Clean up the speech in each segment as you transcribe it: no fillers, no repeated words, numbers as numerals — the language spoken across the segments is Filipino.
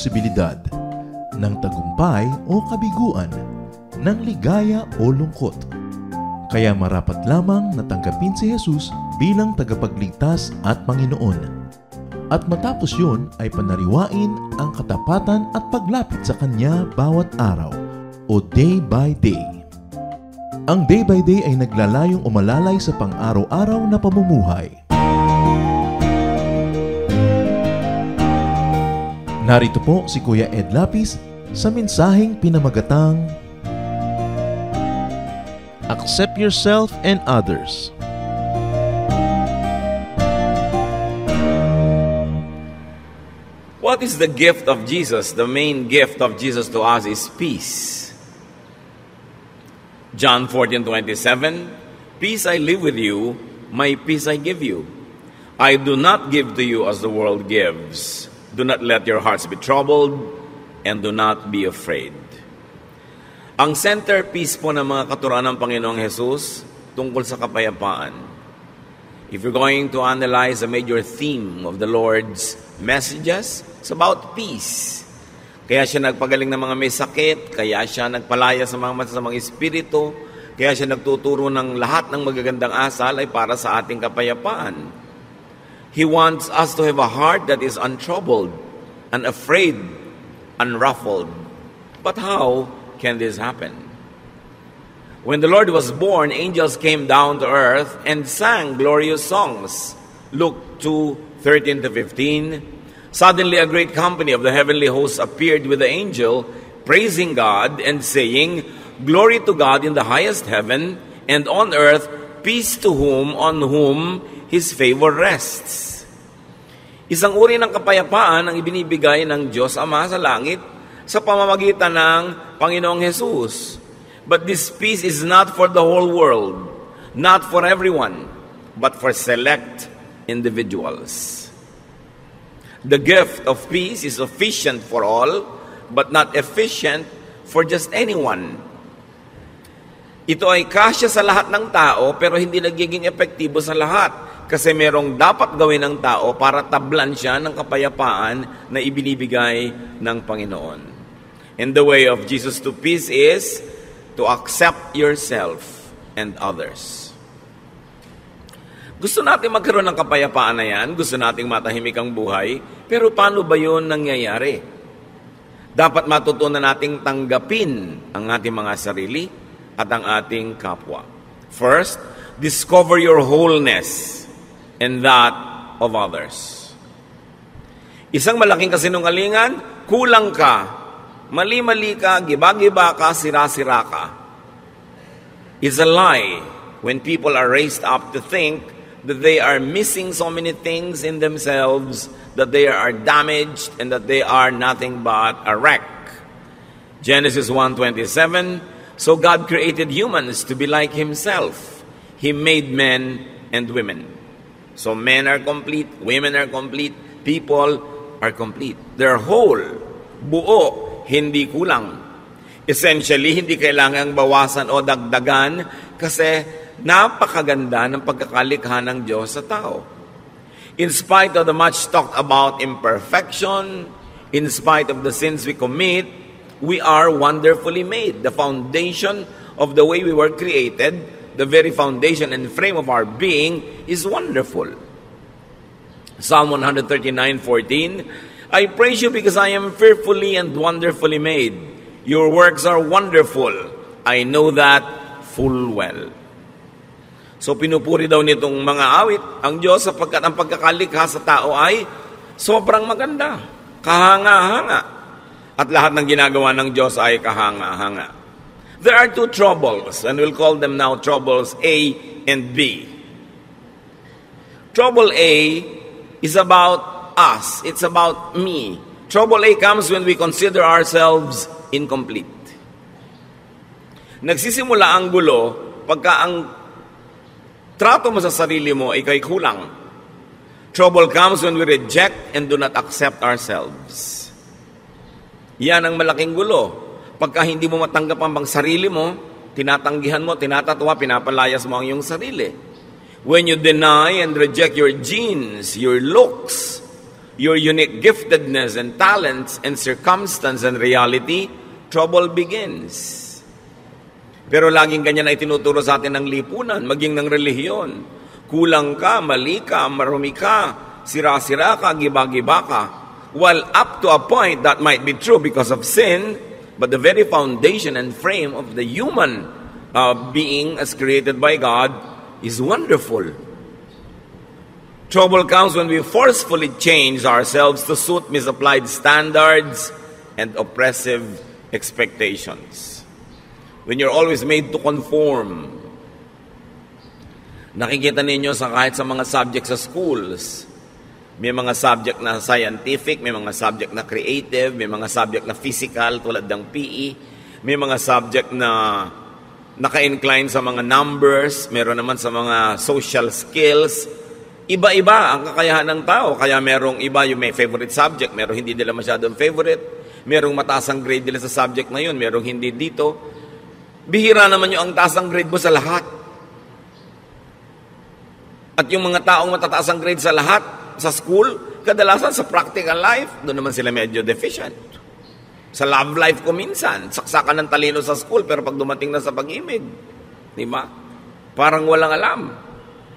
posibilidad, ng tagumpay o kabiguan, ng ligaya o lungkot. Kaya marapat lamang na tanggapin si Jesus bilang tagapagligtas at Panginoon. At matapos yun ay panariwain ang katapatan at paglapit sa Kanya bawat araw o day by day. Ang day by day ay naglalayong umalalay sa pang-araw-araw na pamumuhay. Narito po si Kuya Ed Lapis sa mensaheng pinamagatang Accept Yourself and Others. What is the gift of Jesus? The main gift of Jesus to us is peace. John 14:27, Peace I live with you, my peace I give you. I do not give to you as the world gives. Do not let your hearts be troubled, and do not be afraid. Ang centerpiece po ng mga katuruan ng Panginoong Jesus tungkol sa kapayapaan. If you're going to analyze a major theme of the Lord's messages, it's about peace. Kaya siya nagpagaling ng mga may sakit, kaya siya nagpalaya sa mga masasamang espiritu, kaya siya nagtuturo ng lahat ng magagandang asal ay para sa ating kapayapaan. He wants us to have a heart that is untroubled, unafraid, unruffled. But how can this happen? When the Lord was born, angels came down to earth and sang glorious songs. Luke 2:13-15. Suddenly a great company of the heavenly hosts appeared with the angel, praising God and saying, Glory to God in the highest heaven, and on earth peace to on whom His favor rests. Isang uri ng kapayapaan ang ibinibigay ng Diyos Ama sa langit sa pamamagitan ng Panginoong Jesus. But this peace is not for the whole world, not for everyone, but for select individuals. The gift of peace is sufficient for all, but not efficient for just anyone. Ito ay kasya sa lahat ng tao, pero hindi nagiging epektibo sa lahat. Kasi merong dapat gawin ng tao para tablan siya ng kapayapaan na ibinibigay ng Panginoon. And the way of Jesus to peace is to accept yourself and others. Gusto natin magkaroon ng kapayapaan na yan, gusto nating matahimik ang buhay, pero paano ba yun nangyayari? Dapat matutunan nating tanggapin ang ating mga sarili at ang ating kapwa. First, discover your wholeness and that of others. Isang malaking kasinungalingan, kulang ka, mali-mali ka, giba-giba ka, sira-sira ka. It's a lie when people are raised up to think that they are missing so many things in themselves, that they are damaged, and that they are nothing but a wreck. Genesis 1:27, so God created humans to be like Himself. He made men and women. So men are complete, women are complete, people are complete. They're whole, buo, hindi kulang. Essentially, hindi kailangang bawasan o dagdagan kasi napakaganda ng pagkakalikha ng Diyos sa tao. In spite of the much talked about imperfection, in spite of the sins we commit, we are wonderfully made. The foundation of the way we were created, the very foundation and frame of our being is wonderful. Psalm 139:14, I praise you because I am fearfully and wonderfully made. Your works are wonderful. I know that full well. So pinupuri daw nitong mga awit ang Diyos sapagkat ang pagkakalikha sa tao ay sobrang maganda, kahanga-hanga. At lahat ng ginagawa ng Diyos ay kahanga-hanga. There are two troubles, and we'll call them now troubles A and B. Trouble A is about us. It's about me. Trouble A comes when we consider ourselves incomplete. Nagsisimula ang gulo pagka ang trato mo sa sarili mo ay kay kulang. Trouble comes when we reject and do not accept ourselves. Yan ang malaking gulo. Pagka hindi mo matanggap ang sarili mo, tinatanggihan mo, tinatatwa, pinapalayas mo ang iyong sarili. When you deny and reject your genes, your looks, your unique giftedness and talents and circumstance and reality, trouble begins. Pero laging ganyan ay tinuturo sa atin ng lipunan, maging ng relihiyon. Kulang ka, mali ka, marumi ka, sira-sira ka, giba-giba ka. While up to a point that might be true because of sin, but the very foundation and frame of the human being as created by God is wonderful. Trouble comes when we forcefully change ourselves to suit misapplied standards and oppressive expectations. When you're always made to conform. Nakikita ninyo kahit sa mga subject sa schools, may mga subject na scientific, may mga subject na creative, may mga subject na physical tulad ng PE, may mga subject na naka-incline sa mga numbers, meron naman sa mga social skills. Iba-iba ang kakayahan ng tao, kaya merong iba yung may favorite subject, merong hindi nila masyadong favorite, merong mataas ang grade nila sa subject na yun, merong hindi dito. Bihira naman yung ang taas ang grade mo sa lahat. At yung mga taong matataas ang grade sa lahat, sa school, kadalasan sa practical life, doon naman sila medyo deficient. Sa love life ko minsan, saksakan ng talino sa school, pero pag dumating na sa pag-ibig, di ba? Parang walang alam.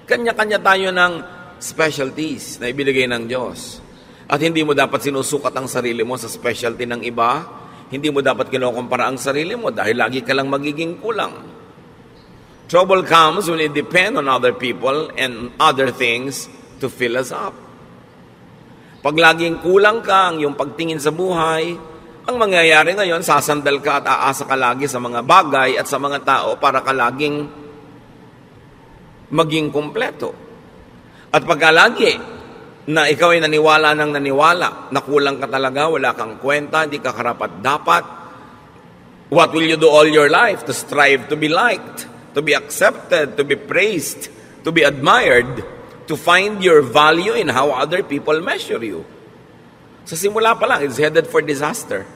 Kanya-kanya tayo ng specialties na ibinigay ng Diyos. At hindi mo dapat sinusukat ang sarili mo sa specialty ng iba. Hindi mo dapat kinukumpara ang sarili mo dahil lagi ka lang magiging kulang. Trouble comes when we depend on other people and other things to fill us up. Pag laging kulang ka ang iyong pagtingin sa buhay, ang mangyayari ngayon, sasandal ka at aasa ka lagi sa mga bagay at sa mga tao para ka laging maging kumpleto. At pagka lagi na ikaw ay naniwala na kulang ka talaga, wala kang kwenta, hindi ka karapat-dapat, what will you do all your life? To strive to be liked, to be accepted, to be praised, to be admired, to find your value in how other people measure you. Sa simula pa lang, it's headed for disaster.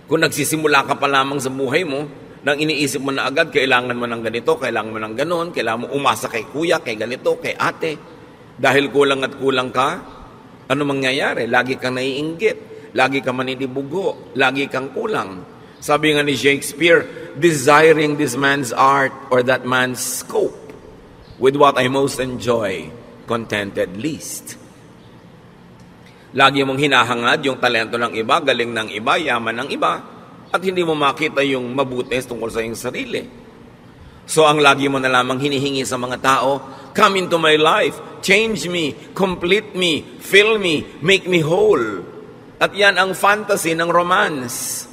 Kung nagsisimula ka pa lamang sa buhay mo, nang iniisip mo na agad, kailangan mo ng ganito, kailangan mo ng ganon, kailangan mo umasa kay kuya, kay ganito, kay ate. Dahil kulang at kulang ka, ano mangyayari? Lagi kang naiinggit, lagi kang maninibugo, lagi kang kulang. Sabi nga ni Shakespeare, desiring this man's art or that man's scope, with what I most enjoy, contented least. Lagi mong hinahangad yung talento ng iba, galing ng iba, yaman ng iba, at hindi mo makita yung mabuti tungkol sa iyong sarili. So ang lagi mo na lamang hinihingi sa mga tao, come into my life, change me, complete me, fill me, make me whole. At yan ang fantasy ng romance.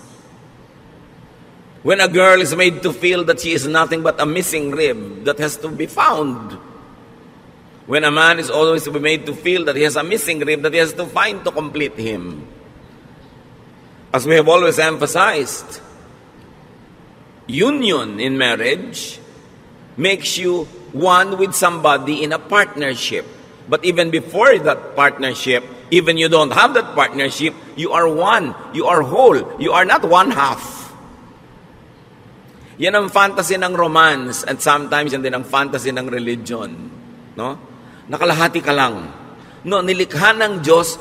When a girl is made to feel that she is nothing but a missing rib that has to be found. When a man is always to be made to feel that he has a missing rib that he has to find to complete him. As we have always emphasized, union in marriage makes you one with somebody in a partnership. But even before that partnership, even you don't have that partnership, you are one, you are whole, you are not one half. Yan ang fantasy ng romance at sometimes yan din ang fantasy ng religion. No? Nakalahati ka lang. No, nilikha ng Diyos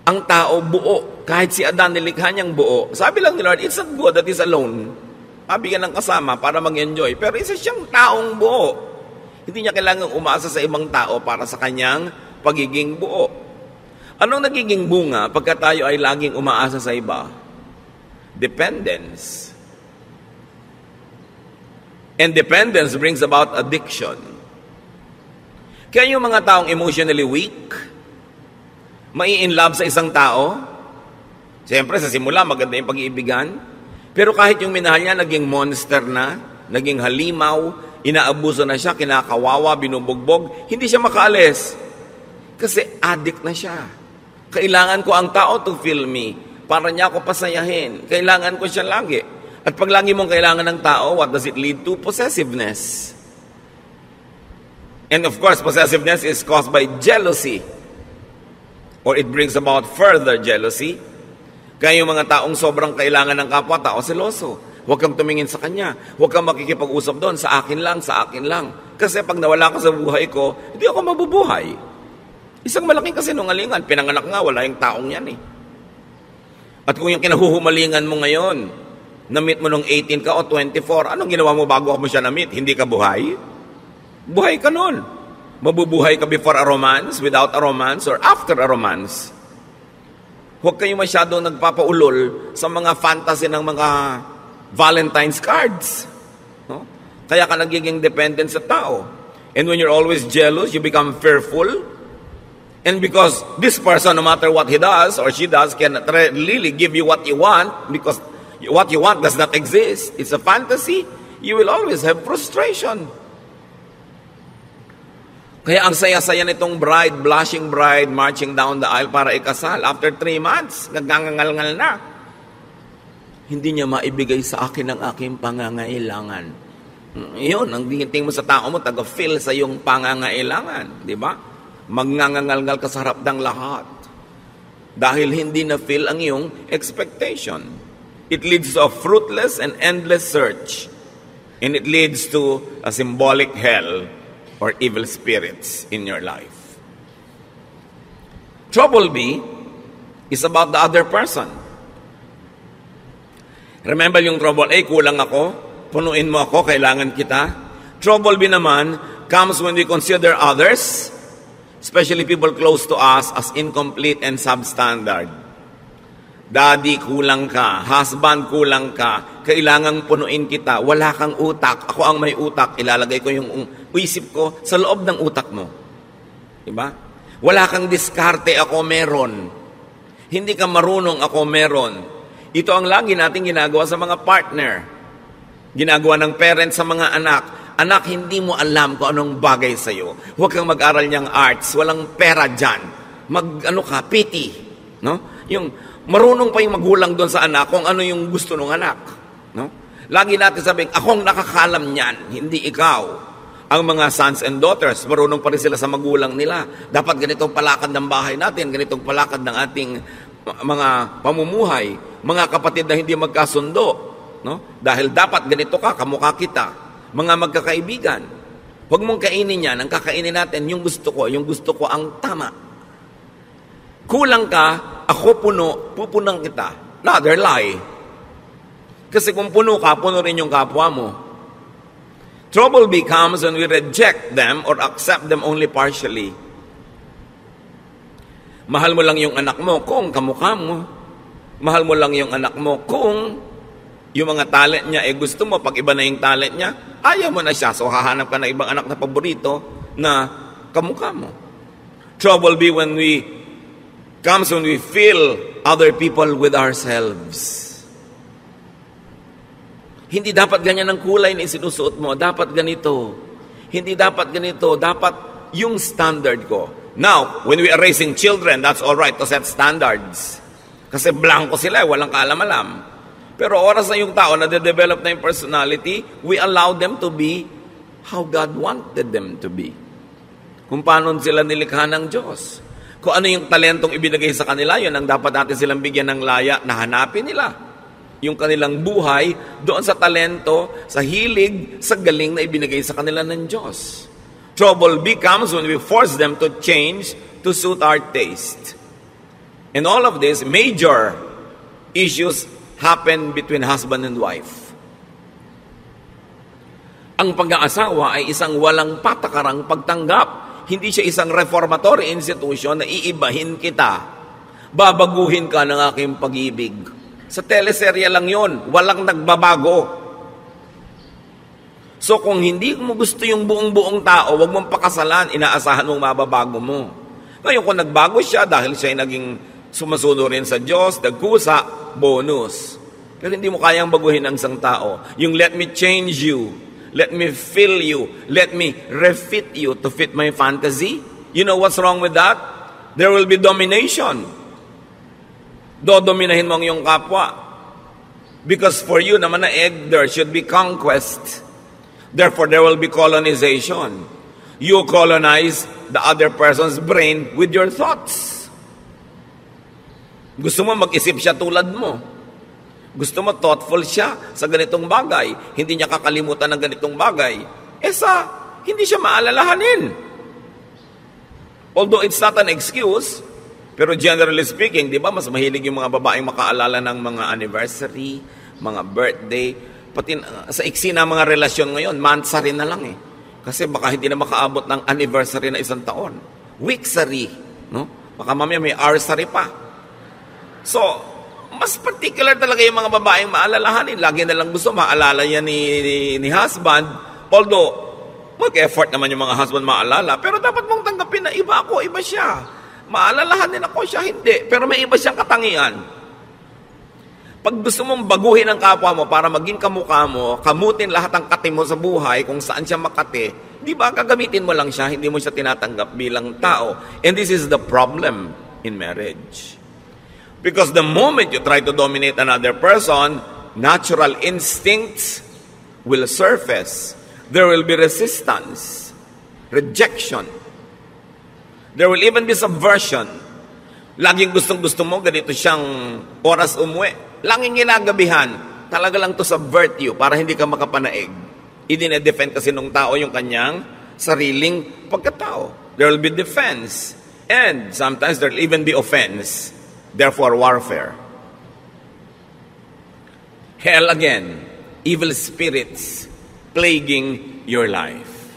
ang tao buo. Kahit si Adan nilikha niyang buo. Sabi lang ni Lord, it's not good that he's alone. Sabi ka ng kasama para mag-enjoy. Pero isa siyang taong buo. Hindi niya kailangang umasa sa ibang tao para sa kanyang pagiging buo. Anong nagiging bunga pagka tayo ay laging umaasa sa iba? Dependence. And dependence brings about addiction. Kaya yung mga taong emotionally weak, mai-in-love sa isang tao, siyempre sa simula maganda yung pag-iibigan, pero kahit yung minahal niya naging monster na, naging halimaw, inaabuso na siya, kinakawawa, binubugbog, hindi siya makaalis. Kasi addict na siya. Kailangan ko ang tao to feel me, para niya ako pasayahin. Kailangan ko siya lagi. At pag lagi mong kailangan ng tao, what does it lead to? Possessiveness. And of course, possessiveness is caused by jealousy. Or it brings about further jealousy. Kaya yung mga taong sobrang kailangan ng kapwa-tao, seloso. Huwag kang tumingin sa kanya. Huwag kang makikipag-usap doon. Sa akin lang, sa akin lang. Kasi pag nawala ka sa buhay ko, hindi ako mabubuhay. Isang malaking kasinungalingan. Pinanganak nga, wala yung taong yan eh. At kung yung kinahuhumalingan mo ngayon, na-meet mo nung 18 ka o 24, anong ginawa mo bago mo siya na-meet? Hindi ka buhay? Buhay ka nun. Mabubuhay ka before a romance, without a romance, or after a romance. Huwag kayo masyadong nagpapaulol sa mga fantasy ng mga Valentine's cards. No? Kaya ka nagiging dependent sa tao. And when you're always jealous, you become fearful. And because this person, no matter what he does or she does, cannot really give you what you want, because what you want does not exist. It's a fantasy. You will always have frustration. Kaya ang saya-saya nitong bride, blushing bride, marching down the aisle para ikasal. After 3 months, nagngangal-ngal na. Hindi niya maibigay sa akin ang aking pangangailangan. Yun, ang tingin mo sa tao mo, taga-fill sa iyong pangangailangan. Di ba? Magngangal-ngal ka sa harap ng lahat. Dahil hindi na-fill ang iyong expectation. It leads to a fruitless and endless search. And it leads to a symbolic hell or evil spirits in your life. Trouble B is about the other person. Remember yung trouble A, kulang ako, punuin mo ako, kailangan kita. Trouble B naman comes when we consider others, especially people close to us, as incomplete and substandard. Daddy, kulang ka. Husband, kulang ka. Kailangang punuin kita. Wala kang utak. Ako ang may utak. Ilalagay ko yung isip ko sa loob ng utak mo. Diba? Wala kang diskarte. Ako meron. Hindi ka marunong. Ako meron. Ito ang lagi natin ginagawa sa mga partner. Ginagawa ng parents sa mga anak. Anak, hindi mo alam kung anong bagay sa'yo. Huwag kang mag-aral niyang arts. Walang pera dyan. Pity. No? Yung marunong pa yung magulang doon sa anak kung ano yung gusto ng anak. No? Lagi natin sabihin, akong nakakalam niyan, hindi ikaw. Ang mga sons and daughters, marunong pa rin sila sa magulang nila. Dapat ganitong palakad ng bahay natin, ganitong palakad ng ating mga pamumuhay. Mga kapatid na hindi magkasundo. No? Dahil dapat ganito ka, kamukha kita. Mga magkakaibigan. Huwag mong kainin yan. Ang kakainin natin, yung gusto ko ang tama. Kulang ka, ako puno, pupunang kita. Another lie. Kasi kung puno ka, puno rin yung kapwa mo. Trouble becomes when we reject them or accept them only partially. Mahal mo lang yung anak mo kung kamukha mo. Mahal mo lang yung anak mo kung yung mga talent niya, gusto mo, pag iba na yung talent niya, ayaw mo na siya. So, hahanap ka na ibang anak na paborito na kamukha mo. Trouble comes when we fill other people with ourselves. Hindi dapat ganyan ang kulay na isinusuot mo. Dapat ganito. Hindi dapat ganito. Dapat yung standard ko. Now, when we are raising children, that's all right to set standards. Kasi blanco sila, walang kaalam-alam. Pero oras na yung tao na de-develop na yung personality, we allow them to be how God wanted them to be. Kung paano sila nilikha ng Diyos. Kung ano yung talentong ibinigay sa kanila, yun ang dapat natin silang bigyan ng laya na hanapin nila. Yung kanilang buhay doon sa talento, sa hilig, sa galing na ibinigay sa kanila ng Diyos. Trouble becomes when we force them to change to suit our taste. And all of this, major issues happen between husband and wife. Ang pag-aasawa ay isang walang patakarang pagtanggap. Hindi siya isang reformatory institution na iibahin kita. Babaguhin ka ng aking pag-ibig. Sa teleserye lang yon, walang nagbabago. So kung hindi mo gusto yung buong-buong tao, wag mong pakasalan, inaasahan mong mababago mo. Ngayon kung nagbago siya dahil siya ay naging sumusunod rin sa Diyos, nagkusa, bonus. Pero hindi mo kayang baguhin ang isang tao. Yung let me change you, let me fill you, let me refit you to fit my fantasy. You know what's wrong with that? There will be domination. Dodominahin mo ang iyong kapwa. Because for you naman na there should be conquest. Therefore, there will be colonization. You colonize the other person's brain with your thoughts. Gusto mo mag-isip siya tulad mo. Gusto mo thoughtful siya sa ganitong bagay. Hindi niya kakalimutan ng ganitong bagay. Hindi siya maalalahanin. Although it's not an excuse, pero generally speaking, di ba, mas mahilig yung mga babaeng makaalala ng mga anniversary, mga birthday, pati sa iksi na mga relasyon ngayon, monthsary na lang eh. Kasi baka hindi na makaabot ng anniversary na isang taon. Weeksary, no? Baka mamaya may hoursary pa. So, mas particular talaga yung mga babaeng maalalahanin. Lagi na lang gusto maalala yan ni husband. Although, mag-effort naman yung mga husband maalala, pero dapat mong tanggapin na iba ako, iba siya. Maalalahanin ako, siya hindi. Pero may iba siyang katangian. Pag gusto mong baguhin ang kapwa mo para maging kamukha mo, kamutin lahat ng kati mo sa buhay, kung saan siya makati, di ba, gagamitin mo lang siya, hindi mo siya tinatanggap bilang tao. And this is the problem in marriage. Because the moment you try to dominate another person, natural instincts will surface. There will be resistance, rejection. There will even be subversion. Laging gustong-gusto mo, ganito siyang oras umuwi. Laging ginagabihan, talaga lang to subvert you para hindi ka makapanaig. Idine-defend kasi nung tao yung kanyang sariling pagkatao. There will be defense. And sometimes there will even be offense. Therefore, warfare. Hell again, evil spirits plaguing your life.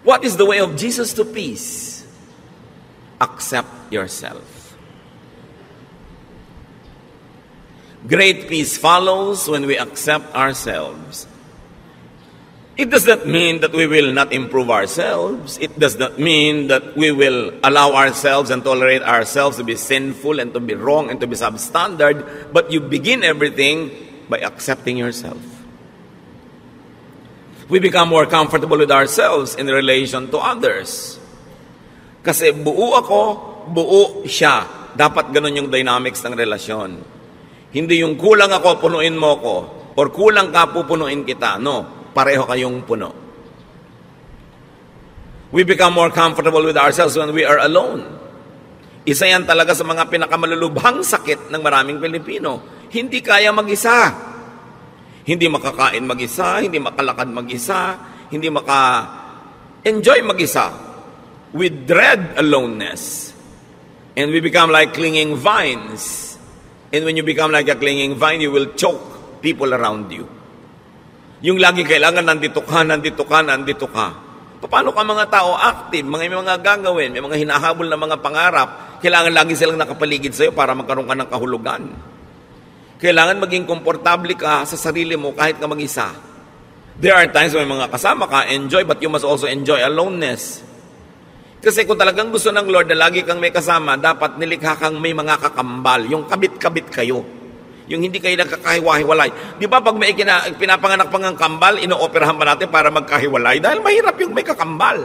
What is the way of Jesus to peace? Accept yourself. Great peace follows when we accept ourselves. It does not mean that we will not improve ourselves. It does not mean that we will allow ourselves and tolerate ourselves to be sinful and to be wrong and to be substandard. But you begin everything by accepting yourself. We become more comfortable with ourselves in relation to others. Kasi buo ako, buo siya. Dapat ganun yung dynamics ng relasyon. Hindi yung kulang ako, punuin mo ko. Or kulang ka, pupunuin kita. No, pareho kayong puno. We become more comfortable with ourselves when we are alone. Isa yan talaga sa mga pinakamalulubhang sakit ng maraming Pilipino. Hindi kaya mag-isa. Hindi makakain mag-isa, hindi makalakad mag-isa, hindi maka-enjoy mag-isa. We dread aloneness. And we become like clinging vines. And when you become like a clinging vine, you will choke people around you. Yung lagi kailangan nandito ka, nandito ka, nandito ka. Paano ka mga tao active, may mga gagawin, may mga hinahabol na mga pangarap, kailangan lagi silang nakapaligid sa'yo para magkaroon ka ng kahulugan. Kailangan maging komportable ka sa sarili mo kahit ka mag-isa. There are times when mga kasama ka, enjoy, but you must also enjoy aloneness. Kasi kung talagang gusto ng Lord na lagi kang may kasama, dapat nilikha kang may mga kakambal, yung kabit-kabit kayo. Yung hindi kayo nagkakahiwa-hiwalay. Di ba pag may pinapanganak pang ang kambal, ino-operahan pa natin para magkahiwalay? Dahil mahirap yung may kakambal.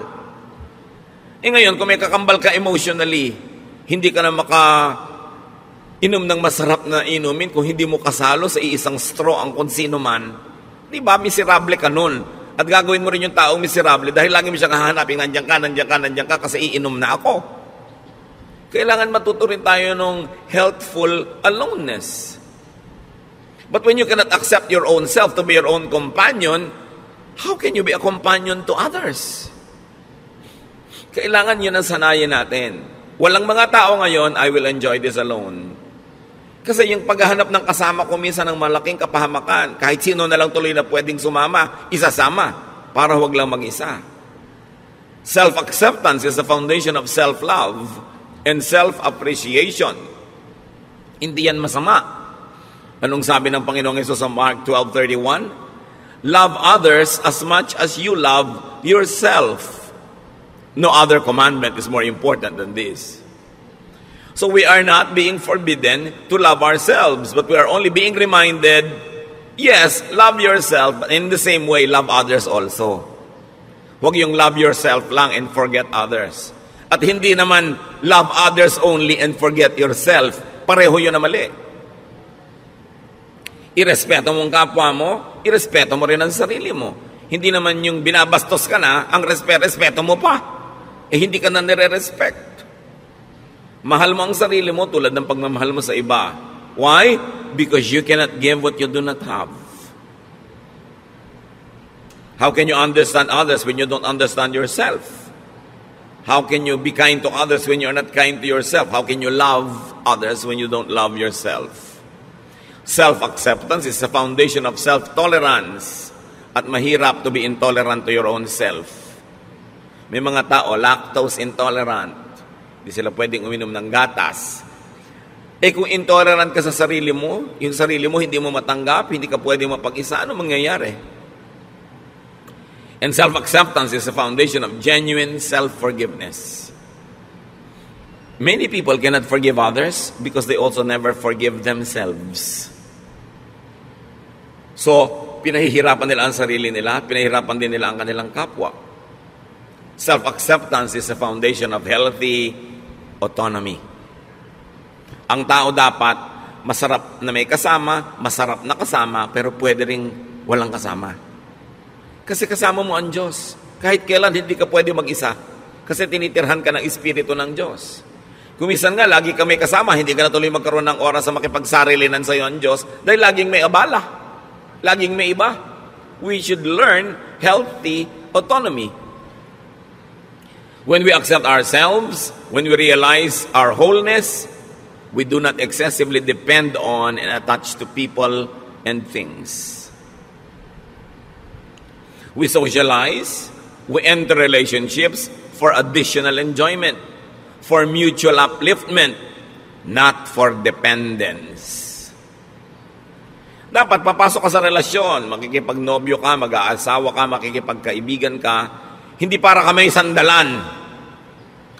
Ngayon, kung may kakambal ka emotionally, hindi ka na inom ng masarap na inumin kung hindi mo kasalo sa iisang straw ang kung sino man. Di ba? Miserable ka nun. At gagawin mo rin yung taong miserable dahil lagi mo siya kahanapin, nandiyan ka, nandiyan ka, nandiyan ka kasi iinom na ako. Kailangan matuto rin tayo ng healthful aloneness. But when you cannot accept your own self to be your own companion, how can you be a companion to others? Kailangan yun ang sanayin natin. Walang mga tao ngayon, I will enjoy this alone. Kasi yung paghahanap ng kasama ko minsan ng malaking kapahamakan, kahit sino na lang tuloy na pwedeng sumama, isasama, para huwag lang mag-isa. Self-acceptance is the foundation of self-love and self-appreciation. Hindi yan masama. Anong sabi ng Panginoong Hesus sa Mark 12:31? Love others as much as you love yourself. No other commandment is more important than this. So we are not being forbidden to love ourselves, but we are only being reminded, yes, love yourself, but in the same way, love others also. Huwag yung love yourself lang and forget others. At hindi naman love others only and forget yourself. Pareho yun na mali. Irespeto mo ang kapwa mo, irespeto mo rin ang sarili mo. Hindi naman yung binabastos ka na, ang respeto mo pa. Hindi ka na nire-respect. Mahal mo ang sarili mo tulad ng pagmamahal mo sa iba. Why? Because you cannot give what you do not have. How can you understand others when you don't understand yourself? How can you be kind to others when you're not kind to yourself? How can you love others when you don't love yourself? Self-acceptance is the foundation of self-tolerance. At mahirap to be intolerant to your own self. May mga tao, lactose intolerant. Hindi sila pwedeng uminom ng gatas. Kung intolerant ka sa sarili mo, yung sarili mo hindi mo matanggap, hindi ka pwedeng mapag-isa, ano mangyayari? And self-acceptance is the foundation of genuine self-forgiveness. Many people cannot forgive others because they also never forgive themselves. So, pinahihirapan nila ang sarili nila, pinahihirapan din nila ang kanilang kapwa. Self-acceptance is the foundation of healthy autonomy. Ang tao dapat masarap na may kasama, masarap na kasama, pero pwede ring walang kasama. Kasi kasama mo ang Diyos. Kahit kailan hindi ka pwede mag-isa. Kasi tinitirhan ka ng Espiritu ng Diyos. Kung minsan nga, lagi ka may kasama, hindi ka na tuloy magkaroon ng oras sa makipagsarilinan sa iyo ang Diyos dahil laging may abala. Laging may iba. We should learn healthy autonomy. When we accept ourselves, when we realize our wholeness, we do not excessively depend on and attach to people and things. We socialize, we enter relationships for additional enjoyment, for mutual upliftment, not for dependence. Dapat papasok ka sa relasyon, makikipagnobyo ka, mag-aasawa ka, makikipagkaibigan ka, hindi para ka may sandalan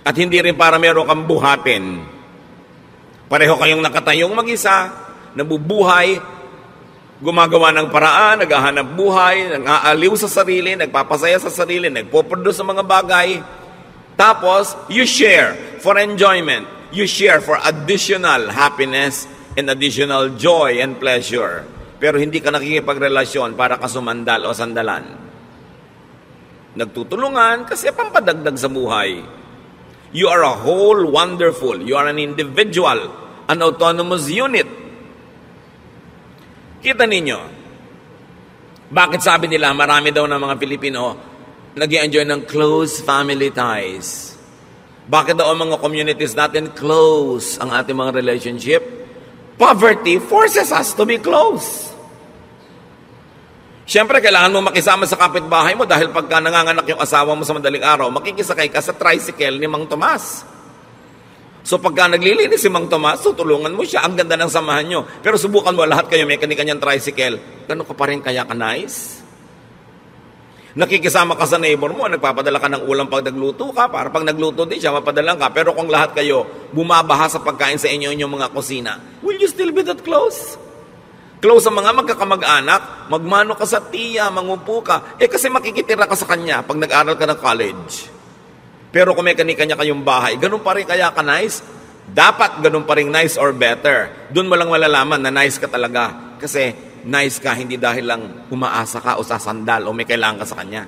at hindi rin para meron kang buhatin. Pareho kayong nakatayong mag-isa, nabubuhay, gumagawa ng paraan, naghahanap buhay, nang-aaliw sa sarili, nagpapasaya sa sarili, nagpo-produce sa mga bagay. Tapos, you share for enjoyment. You share for additional happiness and additional joy and pleasure. Pero hindi ka nakikipagrelasyon para kasumandal o sandalan. Nagtutulungan kasi pampadagdag sa buhay. You are a whole, wonderful. You are an individual, an autonomous unit. Kita ninyo, bakit sabi nila marami daw ng mga Pilipino nag-i-enjoy ng close family ties? Bakit daw ang mga communities natin close ang ating mga relationship? Poverty forces us to be close. Siyempre, kailangan mo makisama sa kapitbahay mo dahil pagka nanganganak yung asawa mo sa madaling araw, makikisakay ka sa tricycle ni Mang Tomas. So pagka naglilinis si Mang Tomas, tutulungan mo siya. Ang ganda ng samahan nyo. Pero subukan mo, lahat kayo may kanya-kanyang tricycle. Gano'n ka pa rin kaya ka nice? Nakikisama ka sa neighbor mo, nagpapadala ka ng ulam pag nagluto ka, para pag nagluto din siya, mapadalang ka. Pero kung lahat kayo bumabaha sa pagkain sa inyong mga kusina, will you still be that close? Close sa mga magkakamag-anak, magmano ka sa tiya, mangupo ka. Kasi makikitira ka sa kanya pag nag-aral ka ng college. Pero kung may kanya-kanya kayong bahay, ganun pa rin kaya ka nice? Dapat ganun pa rin nice or better. Doon mo lang malalaman na nice ka talaga. Kasi nice ka, hindi dahil lang umaasa ka o sasandal o may kailangan ka sa kanya.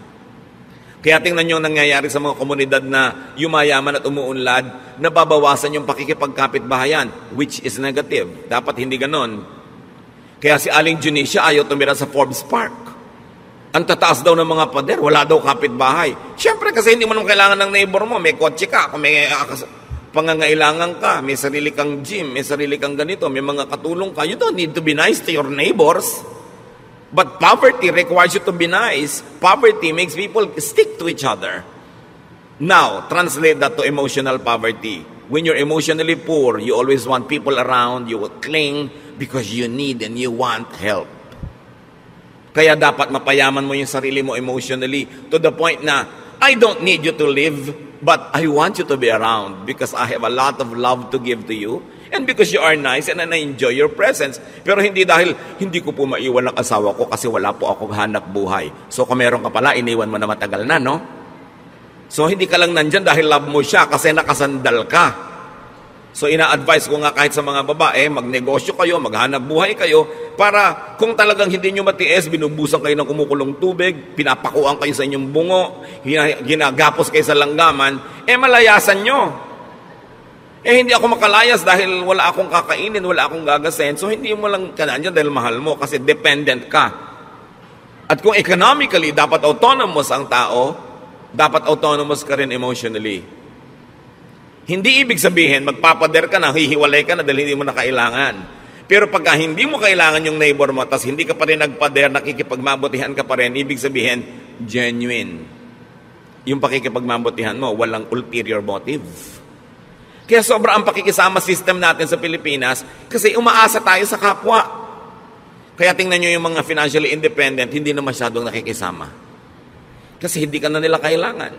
Kaya tingnan nyo ang nangyayari sa mga komunidad na yumayaman at umuunlad, nababawasan yung pakikipagkapit-bahayan, which is negative. Dapat hindi ganon. Kaya si Aling Junicia ayaw tumira sa Forbes Park. Ang tataas daw ng mga pader, wala daw kapitbahay. Siyempre kasi hindi mo naman kailangan ng neighbor mo, may kotse ka, kung may pangangailangan ka, may sarili kang gym, may sarili kang ganito, may mga katulong ka, you don't need to be nice to your neighbors. But poverty requires you to be nice. Poverty makes people stick to each other. Now, translate that to emotional poverty. When you're emotionally poor, you always want people around, you will cling because you need and you want help. Kaya dapat mapayaman mo yung sarili mo emotionally to the point na, I don't need you to live, but I want you to be around because I have a lot of love to give to you and because you are nice and I enjoy your presence. Pero hindi dahil hindi ko po maiwan ang asawa ko kasi wala po akong hanap buhay. So kung meron ka pala, iniwan mo na matagal na, no? So hindi ka lang nandyan dahil love mo siya kasi nakasandal ka. So ina-advise ko nga kahit sa mga babae, magnegosyo kayo, maghanap buhay kayo, para kung talagang hindi nyo matiis, binubusan kayo ng kumukulong tubig, pinapakuan kayo sa inyong bungo, ginagapos kayo sa langgaman, malayasan nyo. Hindi ako makalayas dahil wala akong kakainin, wala akong gagasin, so hindi mo lang kanandyan dahil mahal mo kasi dependent ka. At kung economically dapat autonomous ang tao, dapat autonomous ka rin emotionally. Hindi ibig sabihin, magpapader ka na, hihiwalay ka na dahil hindi mo na kailangan. Pero pagka hindi mo kailangan yung neighbor mo, tas hindi ka pa rin nagpader, nakikipagmabutihan ka pa rin, ibig sabihin, genuine. Yung pakikipagmabutihan mo, walang ulterior motive. Kaya sobra ang pakikisama system natin sa Pilipinas kasi umaasa tayo sa kapwa. Kaya tingnan nyo yung mga financially independent, hindi na masyadong nakikisama. Kasi hindi ka na nila kailangan.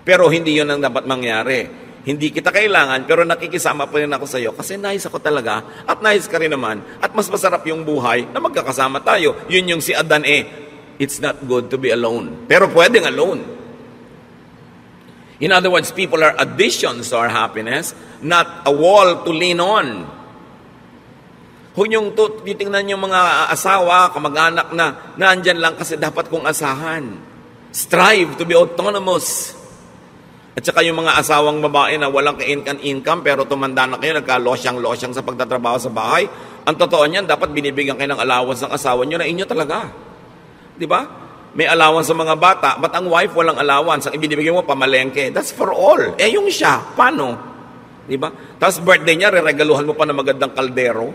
Pero hindi yun ang dapat mangyari. Hindi kita kailangan, pero nakikisama pa rin ako sa iyo kasi nice ako talaga at nice ka rin naman at mas masarap yung buhay na magkakasama tayo. Yun yung si Adan it's not good to be alone. Pero pwedeng alone. In other words, people are additions to our happiness, not a wall to lean on. Kung yung titingnan yung mga asawa, kamag-anak na nandyan lang kasi dapat kong asahan. Strive to be autonomous. At saka yung mga asawang babae na walang ka-income pero tumanda na kayo, nagka-losyang-losyang sa pagtatrabaho sa bahay, ang totoo niyan, dapat binibigyan kayo ng allowance ng asawa nyo na inyo talaga. Di ba? May allowance sa mga bata, but ang wife walang allowance. Ang ibinibigyan mo, pamalengke. That's for all. Yung siya, paano? Di ba? Tapos birthday niya, reregaluhan mo pa ng magandang kaldero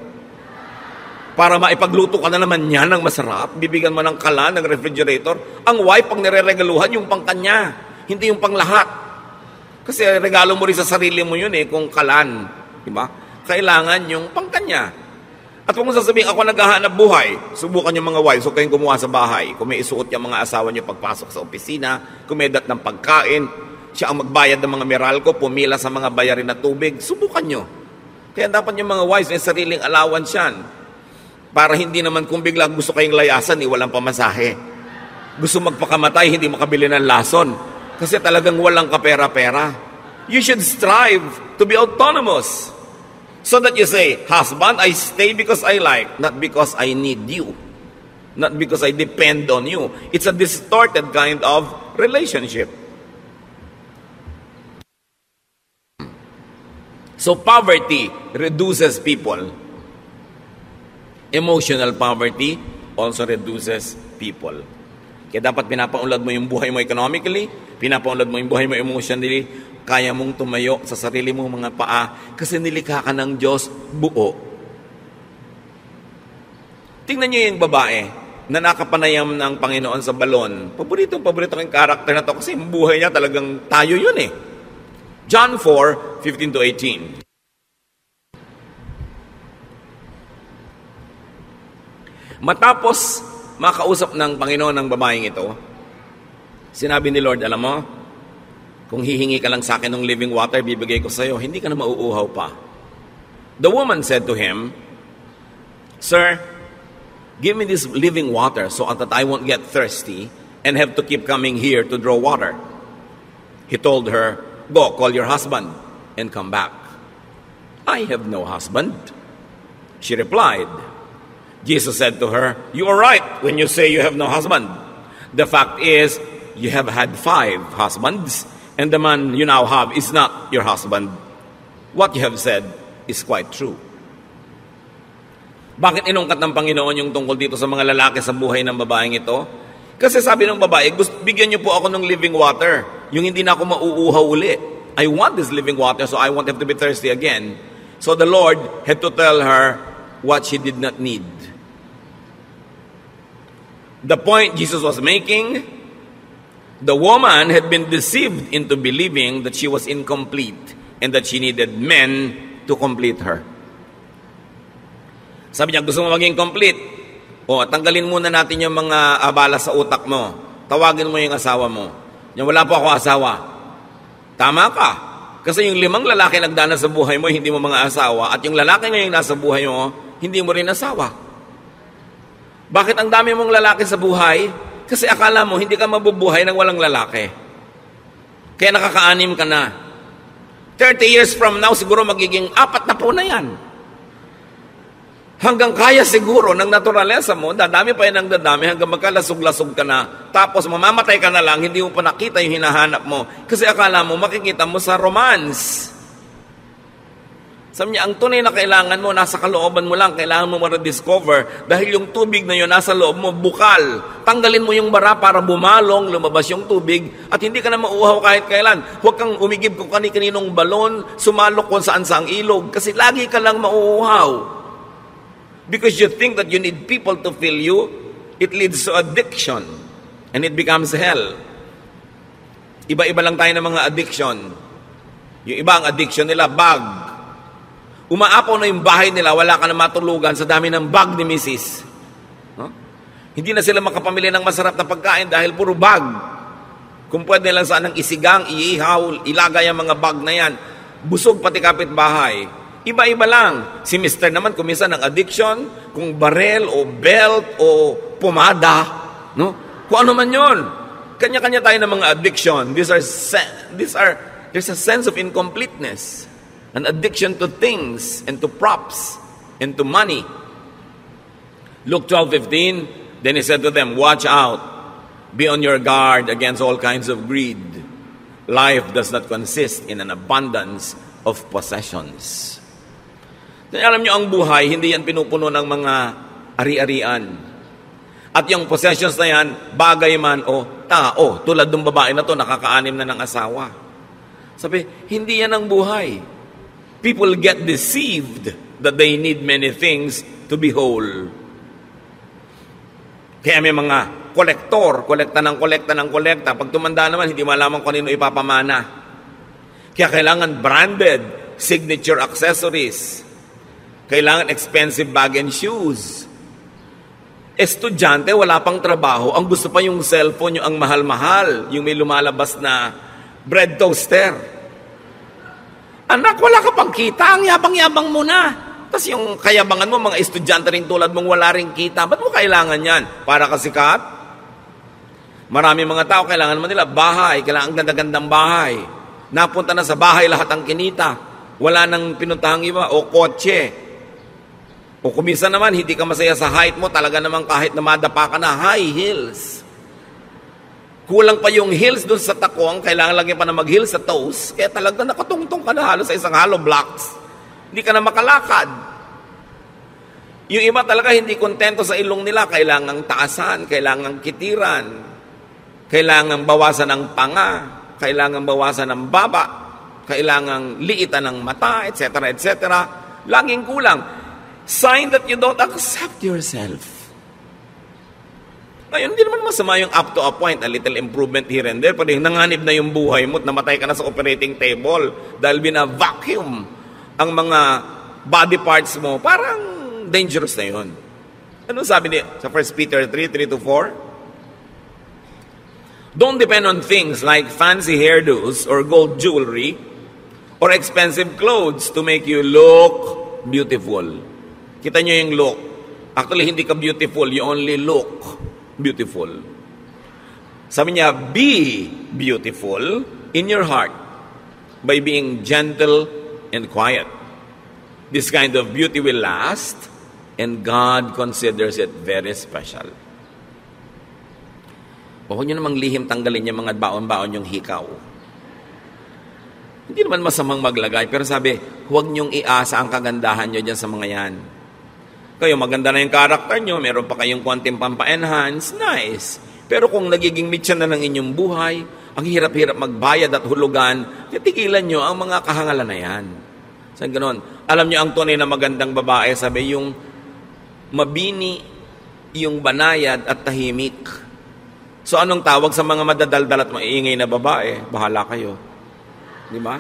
para maipagluto ka na naman niya ng masarap. Bibigyan mo ng kalan, ng refrigerator. Ang wife, pag nireregaluhan, yung pang kanya, hindi yung pang lahat. Kasi regalo mo rin sa sarili mo yun kung kalan. Diba? Kailangan yung pangkanya. At kung sasabihin, ako naghahanap buhay, subukan yung mga wives, huwag kayong gumawa sa bahay. Kung may isuot yung mga asawa nyo pagpasok sa opisina, kumedat ng pagkain, siya ang magbayad ng mga Meralco, pumila sa mga bayarin na tubig, subukan nyo. Kaya dapat yung mga wives, may sariling allowance yan. Para hindi naman kung bigla gusto kayong layasan, walang pamasahe. Gusto magpakamatay, hindi makabili ng lason. Kasi talagang walang kapera-pera. You should strive to be autonomous. So that you say, husband, I stay because I like, not because I need you. Not because I depend on you. It's a distorted kind of relationship. So poverty reduces people. Emotional poverty also reduces people. Kaya dapat pinapaunlad mo yung buhay mo economically, pinapaunlad mo yung buhay mo emotionally, kaya mong tumayo sa sarili mong mga paa kasi nilikha ka ng Diyos buo. Tingnan niyo yung babae na nakapanayam ng Panginoon sa balon. Paborito kong karakter na to kasi yung buhay niya talagang tayo yun John 4:15-18. Matapos makausap ng Panginoon ng babaeng ito, sinabi ni Lord, alam mo, kung hihingi ka lang sa akin ng living water, bibigay ko sa iyo, hindi ka na mauuhaw pa. The woman said to him, Sir, give me this living water so that I won't get thirsty and have to keep coming here to draw water. He told her, Go, call your husband and come back. I have no husband. She replied. Jesus said to her, You are right when you say you have no husband. The fact is, you have had 5 husbands, and the man you now have is not your husband. What you have said is quite true. Bakit inungkat ng Panginoon yung tungkol dito sa mga lalaki sa buhay ng babaeng ito? Kasi sabi ng babae, bigyan niyo po ako ng living water. Yung hindi na ako mauuhaw uli. I want this living water so I won't have to be thirsty again. So the Lord had to tell her what she did not need. The point Jesus was making, the woman had been deceived into believing that she was incomplete and that she needed men to complete her. Sabi niya, gusto mo maging complete? Tanggalin muna natin yung mga abala sa utak mo. Tawagin mo yung asawa mo. Yung wala po ako asawa. Tama ka. Kasi yung 5 lalaki nagdana sa buhay mo, hindi mo mga asawa. At yung lalaki ngayong nasa buhay mo, hindi mo rin asawa. Bakit ang dami mong lalaki sa buhay? Kasi akala mo, hindi ka mabubuhay nang walang lalaki. Kaya nakaka-anim ka na. 30 years from now, siguro magiging 4 na po na yan. Hanggang kaya siguro ng naturalesa mo, dadami pa yan ang dadami hanggang magkalasog-lasog ka na. Tapos mamamatay ka na lang, hindi mo pa nakita yung hinahanap mo. Kasi akala mo, makikita mo sa romance. Sabi niya, ang tunay na kailangan mo, nasa kalooban mo lang, kailangan mo ma-discover dahil yung tubig na yun nasa loob mo, bukal. Tanggalin mo yung bara para bumalong, lumabas yung tubig, at hindi ka na mauuhaw kahit kailan. Huwag kang umigib kung kani-kaninong balon, sumalok kung saan-saang ilog, kasi lagi ka lang mauuhaw. Because you think that you need people to fill you, it leads to addiction, and it becomes hell. Iba-iba lang tayo ng mga addiction. Yung iba, ang addiction nila, bag. Umaapaw na yung bahay nila, wala ka na matulugan sa dami ng bag ni Mrs. Huh? Hindi na sila makapamili ng masarap na pagkain dahil puro bag. Kung pwede lang sanang isigang, iihaw, ilagay ang mga bag na yan. Busog pati kapitbahay. Iba-iba lang. Si Mr. naman, kung minsan ang addiction, kung barel o belt o pomada, no? Kung ano man yun. Kanya-kanya tayo ng mga addiction. There's a sense of incompleteness. An addiction to things and to props and to money. Luke 12:15, then he said to them, watch out, be on your guard against all kinds of greed. Life does not consist in an abundance of possessions. Then alam niyo, ang buhay, hindi yan pinupuno ng mga ari-arian. At yung possessions na yan, bagay man o tao, tulad ng babae na to, nakakaanim na ng asawa. Sabi, hindi yan ang buhay. People get deceived that they need many things to be whole. Kaya may mga kolekta ng kolekta. Pag tumanda naman, hindi malaman kung kanino ipapamana. Kaya kailangan branded, signature accessories. Kailangan expensive bag and shoes. Estudyante, wala pang trabaho. Ang gusto pa yung cellphone, yung ang mahal-mahal. Yung may lumalabas na bread toaster. Anak, wala ka pang kita, ang yabang-yabang mo na. Tapos yung kayabangan mo, mga estudyante rin tulad mong wala rin kita. Ba't mo kailangan yan? Para kasikat? Marami mga tao, kailangan naman nila bahay, kailangan ganda-gandang bahay. Napunta na sa bahay lahat ang kinita. Wala nang pinuntahang iba, o kotse. O kumisa naman, hindi ka masaya sa height mo, talaga naman kahit na madapa ka na, high heels. Kulang pa yung heels doon sa takong, kailangan lagi pa na mag-heels sa toes, kaya talaga nakatungtong ka na halos sa isang hollow blocks. Hindi ka na makalakad. Yung iba talaga hindi kontento sa ilong nila, kailangang taasan, kailangang kitiran, kailangang bawasan ng panga, kailangang bawasan ng baba, kailangang liitan ng mata, etc., etc. Laging kulang. Sign that you don't accept yourself. Ngayon, hindi naman masama yung up to a point, a little improvement here and there. Pwede nanganib na yung buhay mo at namatay ka na sa operating table dahil bina-vacuum ang mga body parts mo. Parang dangerous na yun. Ano sabi niya sa 1 Peter 3:3-4? Don't depend on things like fancy hairdos or gold jewelry or expensive clothes to make you look beautiful. Kita nyo yung look. Actually, hindi ka beautiful. You only look beautiful. Sabi niya, be beautiful in your heart by being gentle and quiet. This kind of beauty will last and God considers it very special. Huwag nyo namang lihim tanggalin yung mga baon-baon yung hikaw. Hindi naman masamang maglagay, pero sabi, huwag nyong iasa ang kagandahan nyo dyan sa mga yan. Kayo, maganda na yung karakter nyo, meron pa kayong konting pampa-enhance, nice. Pero kung nagiging mitya na ng inyong buhay, ang hirap-hirap magbayad at hulugan, titigilan nyo ang mga kahangalan na yan. So, ganon. Alam nyo, ang tunay na magandang babae, sabi, yung mabini, yung banayad at tahimik. So, anong tawag sa mga madadaldal at maiingay na babae? Bahala kayo. Di ba?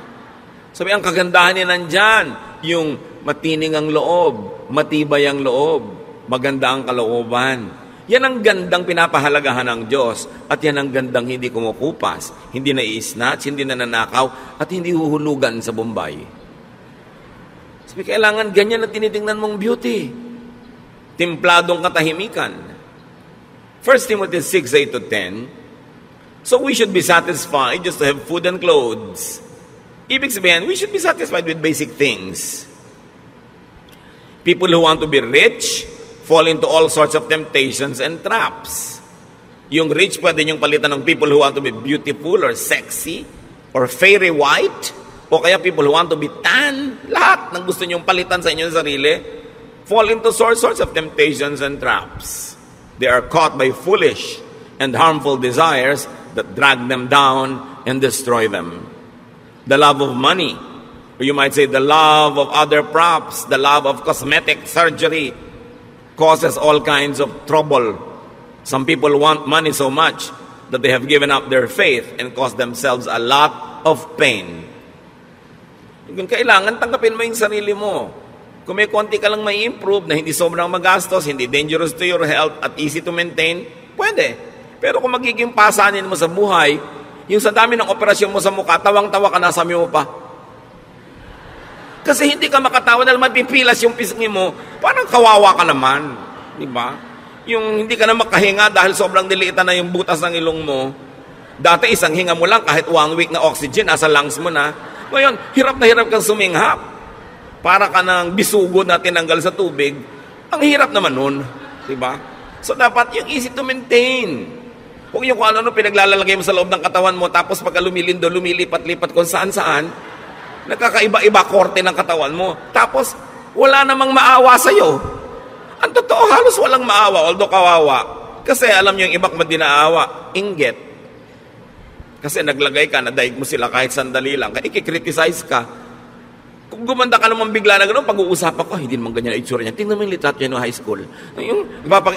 Sabi, ang kagandahan niya nandyan, yung matining ang loob, matibay ang loob, maganda ang kalooban. Yan ang gandang pinapahalagahan ng Diyos at yan ang gandang hindi kumukupas, hindi na i-snatch, hindi na nanakaw at hindi huhulugan sa Bombay. Sabi, kailangan ganyan na tinitingnan mong beauty. Timpladong katahimikan. 1 Timothy 6:8-10. So we should be satisfied just to have food and clothes. Ibig sabihin, we should be satisfied with basic things. People who want to be rich fall into all sorts of temptations and traps. Yung rich, pwede niyong palitan ng people who want to be beautiful or sexy or fairy white o kaya people who want to be tan, lahat ng gusto nyong palitan sa inyong sarili, fall into all sorts of temptations and traps. They are caught by foolish and harmful desires that drag them down and destroy them. The love of money, or you might say the love of other props, the love of cosmetic surgery, causes all kinds of trouble. Some people want money so much that they have given up their faith and caused themselves a lot of pain. Kung kailangan, tanggapin mo yung sarili mo. Kung may konti ka lang may improve na hindi sobrang magastos, hindi dangerous to your health at easy to maintain, pwede. Pero kung magiging pasanin mo sa buhay, yung sa dami ng operasyon mo sa mukha, tawang-tawa ka na, sabi mo pa. Kasi hindi ka makatawa dahil mapipilas yung pisngi mo, parang kawawa ka naman. Di ba? Yung hindi ka na makahinga dahil sobrang diliitan na yung butas ng ilong mo. Dati isang hinga mo lang, kahit 1 week na oxygen, nasa lungs mo na. Ngayon, hirap na hirap kang suminghap. Para ka ng bisugo na tinanggal sa tubig, ang hirap naman nun. Diba? So dapat yung easy to maintain. Huwag yung kung ano pinaglalalagay mo sa loob ng katawan mo, tapos pagka lumilindo, lumilipat-lipat kung saan-saan, nagkakaiba-iba korte ng katawan mo. Tapos, wala namang maawa sa'yo. Ang totoo, halos walang maawa, although kawawa. Kasi alam nyo yung iba kung dinaawa, inggit. Kasi naglagay ka, nadaig mo sila kahit sandali lang, kaya ikikriticize ka. Kung gumanda ka naman bigla na gano'n, pag-uusapan ko, hindi naman ganyan ang itsura niya. Tingnan mo yung litrato niya noong high school. Yung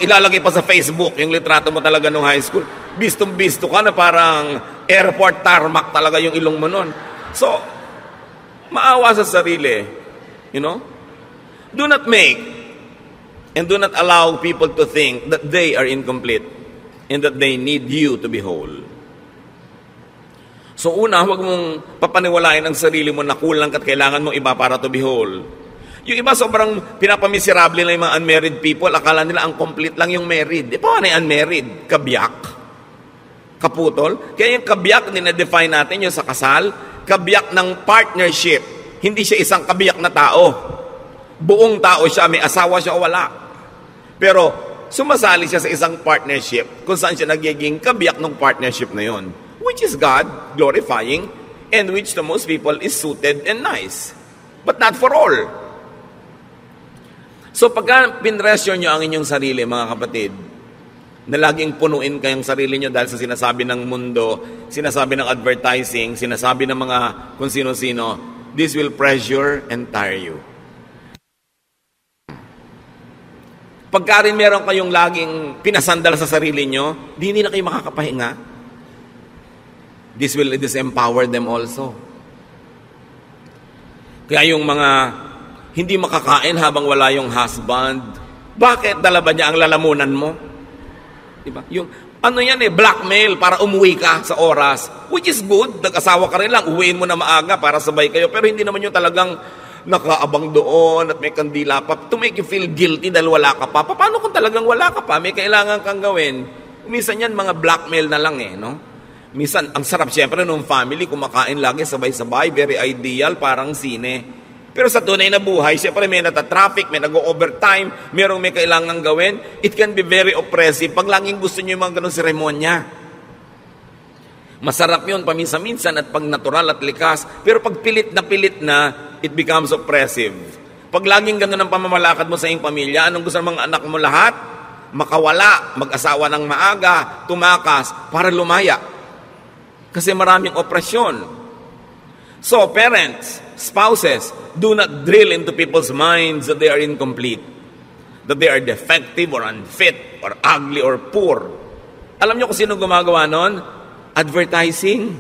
ilalagay pa sa Facebook, yung litrato mo talaga noong high school. Bistong-bisto ka na parang airport tarmac talaga yung ilong mo noon. So, maawa sa sarili. You know? Do not make and do not allow people to think that they are incomplete and that they need you to be whole. So una, huwag mong papaniwalain ang sarili mo na kulang at kailangan mong iba para to be whole. Yung iba sobrang pinapamiserable na yung mga unmarried people, akala nila ang complete lang yung married. Paano yung unmarried? Kabiyak? Kaputol? Kaya yung kabiyak, dinedefine natin yung sa kasal, kabiyak ng partnership. Hindi siya isang kabiyak na tao. Buong tao siya, may asawa siya o wala. Pero sumasali siya sa isang partnership kung saan siya nagiging kabiyak ng partnership na yon. Which is God glorifying and which to most people is suited and nice. But not for all. So pagka pinresyo nyo ang inyong sarili, mga kapatid, na laging punuin kayong sarili nyo dahil sa sinasabi ng mundo, sinasabi ng advertising, sinasabi ng mga kung sino-sino, this will pressure and tire you. Pagka rin meron kayong laging pinasandal sa sarili nyo, hindi na kayo makakapahinga. This will disempower them also. Kaya yung mga hindi makakain habang wala yung husband, bakit dala ba niya ang lalamunan mo? Diba? Yung ano yan blackmail para umuwi ka sa oras, which is good. Nag-asawa ka rin lang, uwiin mo na maaga para sabay kayo, pero hindi naman yung talagang nakaabang doon at may kandila pa to make you feel guilty dahil wala ka pa. Paano kung talagang wala ka pa, may kailangan kang gawin? Minsan yan mga blackmail na lang no? Minsan, ang sarap siyempre nung family, kumakain lagi sabay-sabay, very ideal, parang sine. Pero sa tunay na buhay, siyempre may nata-traffic, may nag-overtime, merong may kailangan gawin, it can be very oppressive pag laging gusto nyo yung mga ganun seremonya. Masarap yun paminsan-minsan at pag natural at likas, pero pag pilit na, it becomes oppressive. Pag laging ganun ang pamamalakad mo sa iyong pamilya, anong gusto ng mga anak mo lahat? Makawala, mag-asawa ng maaga, tumakas, para lumaya. Kasi maraming opresyon. So, parents, spouses, do not drill into people's minds that they are incomplete, that they are defective or unfit or ugly or poor. Alam niyo kung sino gumagawa nun? Advertising.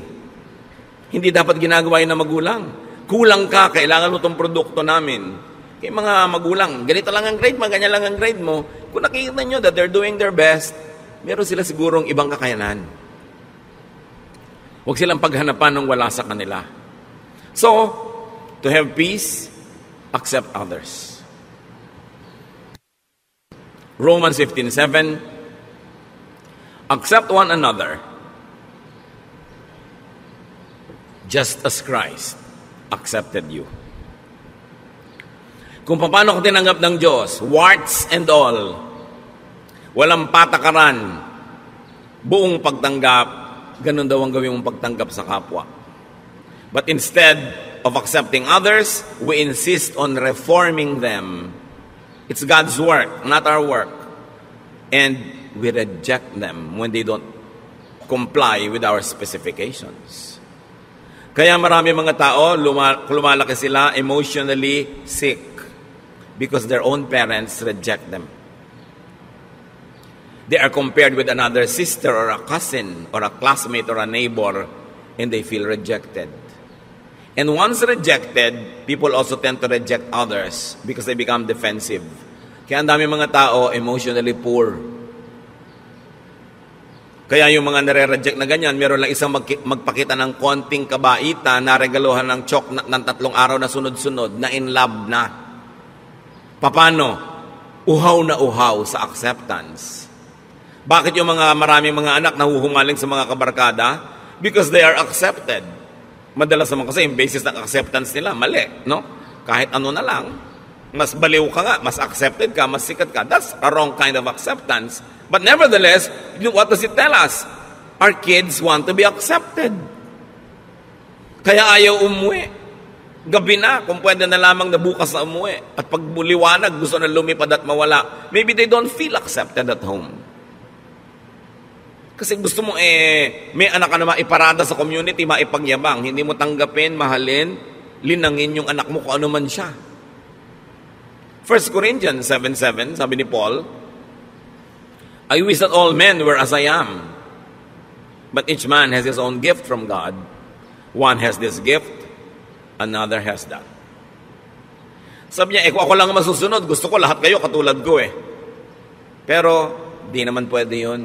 Hindi dapat ginagawa yun ng magulang. Kulang ka, kailangan mo itong produkto namin. Kaya mga magulang, ganito lang ang grade mo, ganyan lang ang grade mo. Kung nakikita nyo that they're doing their best, meron sila sigurong ibang kakayanan. Huwag silang paghanapan ng wala sa kanila. So, to have peace, accept others. Romans 15:7, accept one another, just as Christ accepted you. Kung paano ka tinanggap ng Diyos, warts and all, walang patakaran, buong pagtanggap, ganun daw ang gawin mong pagtanggap sa kapwa. But instead, of accepting others, we insist on reforming them. It's God's work, not our work. And we reject them when they don't comply with our specifications. Kaya marami mga tao, lumalaki sila emotionally sick because their own parents reject them. They are compared with another sister or a cousin or a classmate or a neighbor, and they feel rejected. And once rejected, people also tend to reject others because they become defensive. Kaya ang dami mga tao emotionally poor. Kaya yung mga nare-reject na ganyan, meron lang isang magpakita ng konting kabaitan na regaluhan ng ng 3 araw na sunod-sunod na in love na. Paano? Uhaw na uhaw sa acceptance. Bakit yung maraming mga anak nahuhumaling sa mga kabarkada? Because they are accepted. Madalas naman kasi yung basis ng acceptance nila, mali, no? Kahit ano na lang, mas baliw ka nga, mas accepted ka, mas sikat ka. That's a wrong kind of acceptance. But nevertheless, what does it tell us? Our kids want to be accepted. Kaya ayaw umuwi. Gabi na, kung pwede na lamang na bukas na umuwi. At pag liwanag, gusto na lumipad at mawala. Maybe they don't feel accepted at home. Kasi gusto mo may anak ka na maiparada sa community, maipagyabang. Hindi mo tanggapin, mahalin, linangin yung anak mo kung ano man siya. 1 Corinthians 7:7, sabi ni Paul, I wish that all men were as I am. But each man has his own gift from God. One has this gift, another has that. Sabi niya, kung ako lang masusunod, gusto ko lahat kayo katulad ko Pero, di naman pwede yun.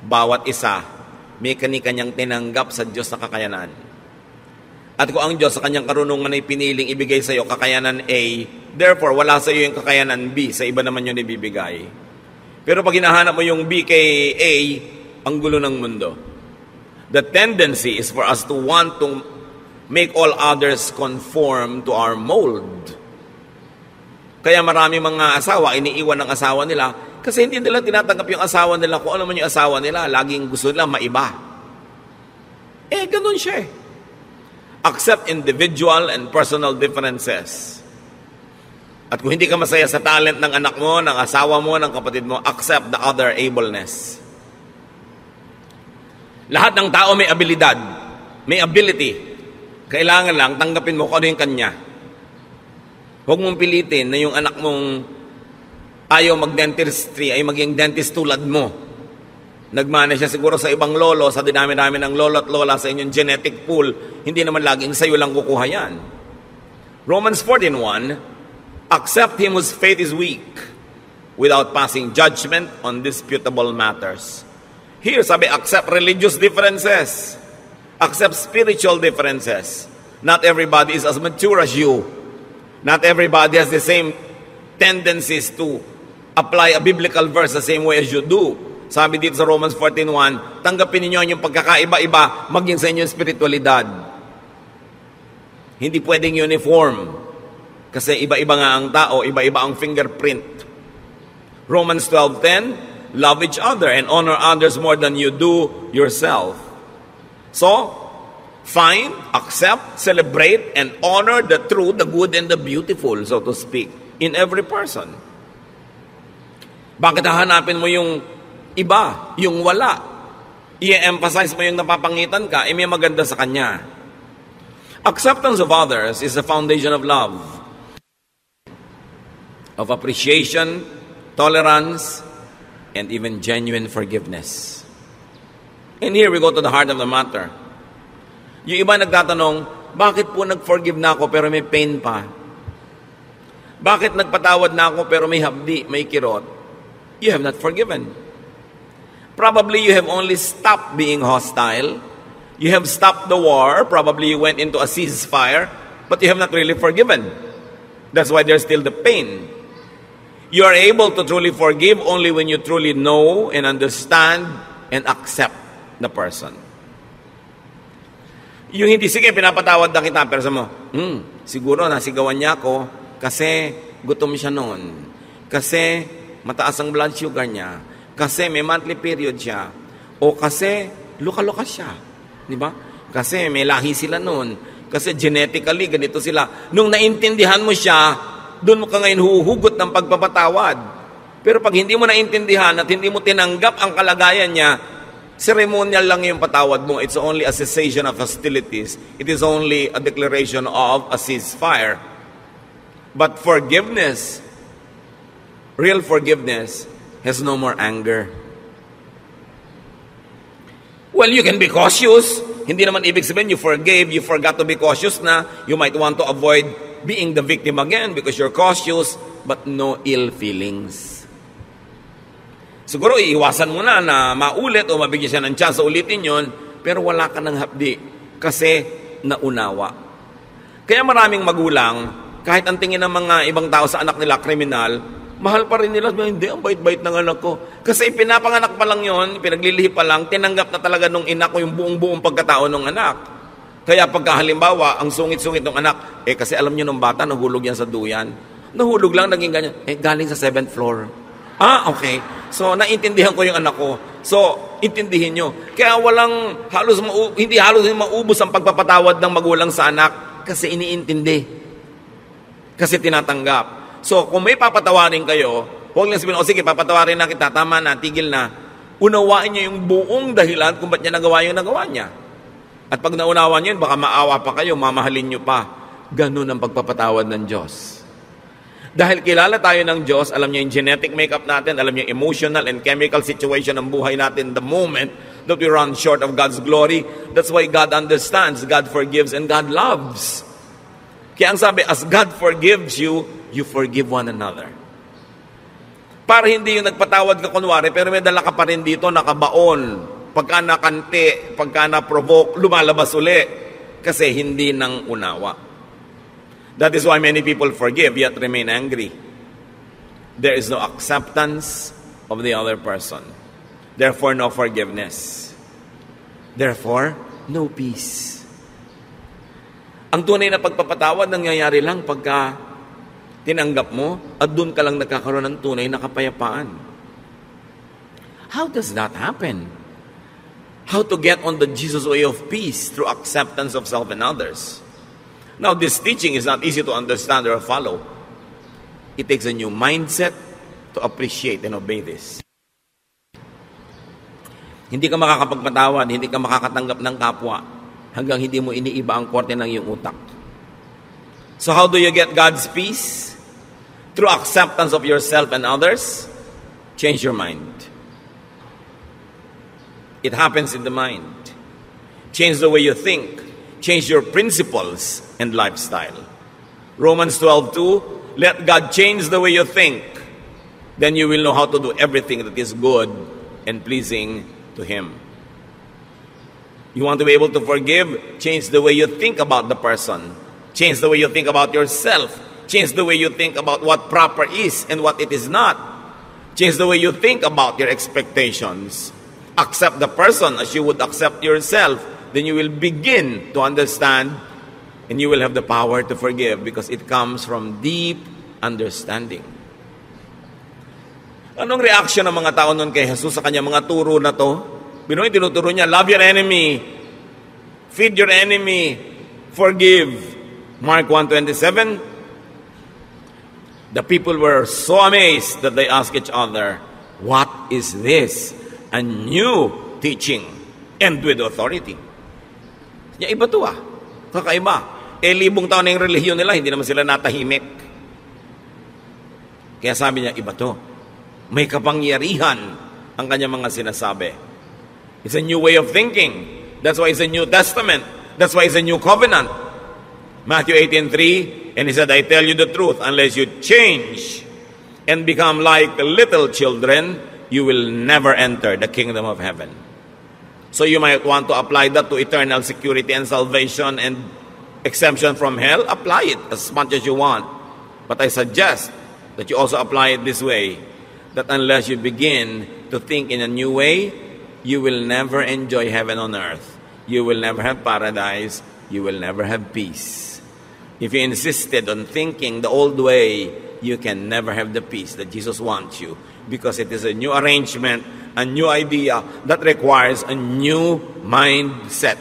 Bawat isa, may kani-kanyang tinanggap sa Diyos na kakayanan. At kung ang Diyos sa kanyang karunungan ay piniling ibigay sa iyo kakayanan A, therefore, wala sa iyo yung kakayanan B, sa iba naman yun ibibigay. Pero pag hinahanap mo yung B kay A, ang gulo ng mundo. The tendency is for us to want to make all others conform to our mold. Kaya marami mga asawa, iniiwan ng asawa nila kasi hindi nila tinatanggap yung asawa nila kung ano man yung asawa nila. Laging gusto nila maiba. Ganun siya Accept individual and personal differences. At kung hindi ka masaya sa talent ng anak mo, ng asawa mo, ng kapatid mo, accept the other ableness. Lahat ng tao may abilidad, may ability. Kailangan lang tanggapin mo kung ano yung kanya. Huwag mong pilitin na yung anak mong ayaw mag-dentistry ay maging dentist tulad mo. Nagmana siya siguro sa ibang lolo, sa dinami-dami ng lolo at lola sa inyong genetic pool, hindi naman laging sa'yo lang kukuha yan. Romans 14:1, accept him whose faith is weak without passing judgment on disputable matters. Here, sabi, accept religious differences. Accept spiritual differences. Not everybody is as mature as you. Not everybody has the same tendencies to apply a biblical verse the same way as you do. Sabi dito sa Romans 14:1, tanggapin ninyo yung pagkakaiba-iba maging sa inyong spiritualidad. Hindi pwedeng uniform. Kasi iba-iba nga ang tao, iba-iba ang fingerprint. Romans 12:10, love each other and honor others more than you do yourself. So, find, accept, celebrate, and honor the true, the good, and the beautiful, so to speak, in every person. Bakit hahanapin mo yung iba, yung wala? I-emphasize mo yung napapangitan ka, may maganda sa kanya. Acceptance of others is the foundation of love, of appreciation, tolerance, and even genuine forgiveness. And here we go to the heart of the matter. Yung iba nagtatanong, bakit po nag-forgive na ako pero may pain pa? Bakit nagpatawad na ako pero may hapdi, may kirot? You have not forgiven. Probably you have only stopped being hostile. You have stopped the war. Probably you went into a ceasefire, but you have not really forgiven. That's why there's still the pain. You are able to truly forgive only when you truly know and understand and accept the person. Yung hindi, sige, pinapatawad na kita, pero sa mo, siguro nasigawan niya ako kasi gutom siya noon. Kasi mataas ang blood sugar niya. Kasi may monthly period siya. O kasi luka-luka siya. Di ba? Kasi may lahi sila noon. Kasi genetically, ganito sila. Nung naintindihan mo siya, doon mo ka ngayon huhugot ng pagpapatawad. Pero pag hindi mo naintindihan at hindi mo tinanggap ang kalagayan niya, ceremonial lang yung patawad mo. It's only a cessation of hostilities. It is only a declaration of a ceasefire. But forgiveness, real forgiveness, has no more anger. Well, you can be cautious. Hindi naman ibig sabihin you forgave, you forgot to be cautious na. You might want to avoid being the victim again because you're cautious, but no ill feelings. Siguro iiwasan mo na maulit o mabigyan siya ng chance ulitin yon, pero wala ka ng hapdi kasi naunawa. Kaya maraming magulang, kahit ang tingin ng mga ibang tao sa anak nila kriminal, mahal pa rin nila. Hindi, ang bait-bait ng anak ko. Kasi pinapanganak pa lang yon, pinaglilihi pa lang, tinanggap na talaga nung ina ko yung buong-buong pagkatao ng anak. Kaya pagka halimbawa, ang sungit-sungit ng anak, kasi alam nyo nung bata, nahulog yan sa duyan. Nahulog lang, naging ganyan. Galing sa 7th floor. Okay. So, naintindihan ko yung anak ko. So, intindihin nyo. Kaya hindi halos maubos ang pagpapatawad ng magulang sa anak kasi iniintindi. Kasi tinatanggap. So, kung may papatawarin kayo, huwag lang sabihin, sige, papatawarin na kita, tama na, tigil na. Unawain nyo yung buong dahilan kung ba't niya nagawa yung nagawa niya. At pag naunawa nyo yun, baka maawa pa kayo, mamahalin nyo pa. Ganun ang pagpapatawad ng Diyos. Dahil kilala tayo ng Diyos, alam niyo yung genetic makeup natin, alam niyo yung emotional and chemical situation ng buhay natin the moment that we run short of God's glory. That's why God understands, God forgives, and God loves. Kaya ang sabi, as God forgives you, you forgive one another. Para hindi yung nagpatawad ka kunwari, pero may dala ka pa rin dito, nakabaon. Pagka nakante, pagka na-provoke, lumalabas uli. Kasi hindi nang unawa. That is why many people forgive yet remain angry. There is no acceptance of the other person. Therefore, no forgiveness. Therefore, no peace. Ang tunay na pagpapatawad nangyayari lang pagka tinanggap mo at doon ka lang nagkakaroon ng tunay na kapayapaan. How does that happen? How to get on the Jesus way of peace through acceptance of self and others? Now, this teaching is not easy to understand or follow. It takes a new mindset to appreciate and obey this. Hindi ka makakapagpatawad, hindi ka makakatanggap ng kapwa hanggang hindi mo iniiba ang korte ng iyong utak. So how do you get God's peace? Through acceptance of yourself and others. Change your mind. It happens in the mind. Change the way you think. Change your principles and lifestyle. Romans 12:2, let God change the way you think. Then you will know how to do everything that is good and pleasing to Him. You want to be able to forgive? Change the way you think about the person. Change the way you think about yourself. Change the way you think about what proper is and what it is not. Change the way you think about your expectations. Accept the person as you would accept yourself. Then you will begin to understand and you will have the power to forgive because it comes from deep understanding. Anong reaction ng mga tao nun kay Jesus sa kanyang mga turo na to? Binoy, tinuturo niya, love your enemy, feed your enemy, forgive. Mark 1:27, the people were so amazed that they asked each other, what is this? A new teaching and with authority. Ya, iba to kakaiba. Libong taon na yung relihiyon nila, hindi naman sila natahimik. Kaya sabi niya, iba to. May kapangyarihan ang kanyang mga sinasabi. It's a new way of thinking. That's why it's a New Testament. That's why it's a new covenant. Matthew 18:3, and he said, I tell you the truth, unless you change and become like the little children, you will never enter the kingdom of heaven. So you might want to apply that to eternal security and salvation and exemption from hell. Apply it as much as you want. But I suggest that you also apply it this way, that unless you begin to think in a new way, you will never enjoy heaven on earth. You will never have paradise. You will never have peace. If you insisted on thinking the old way, you can never have the peace that Jesus wants you, because it is a new arrangement, a new idea that requires a new mindset.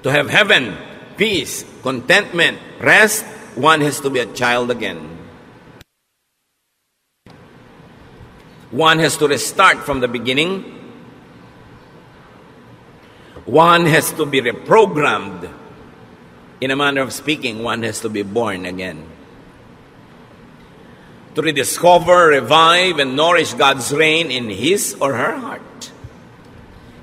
To have heaven, peace, contentment, rest, one has to be a child again. One has to restart from the beginning. One has to be reprogrammed. In a manner of speaking, one has to be born again. To rediscover, revive, and nourish God's reign in his or her heart.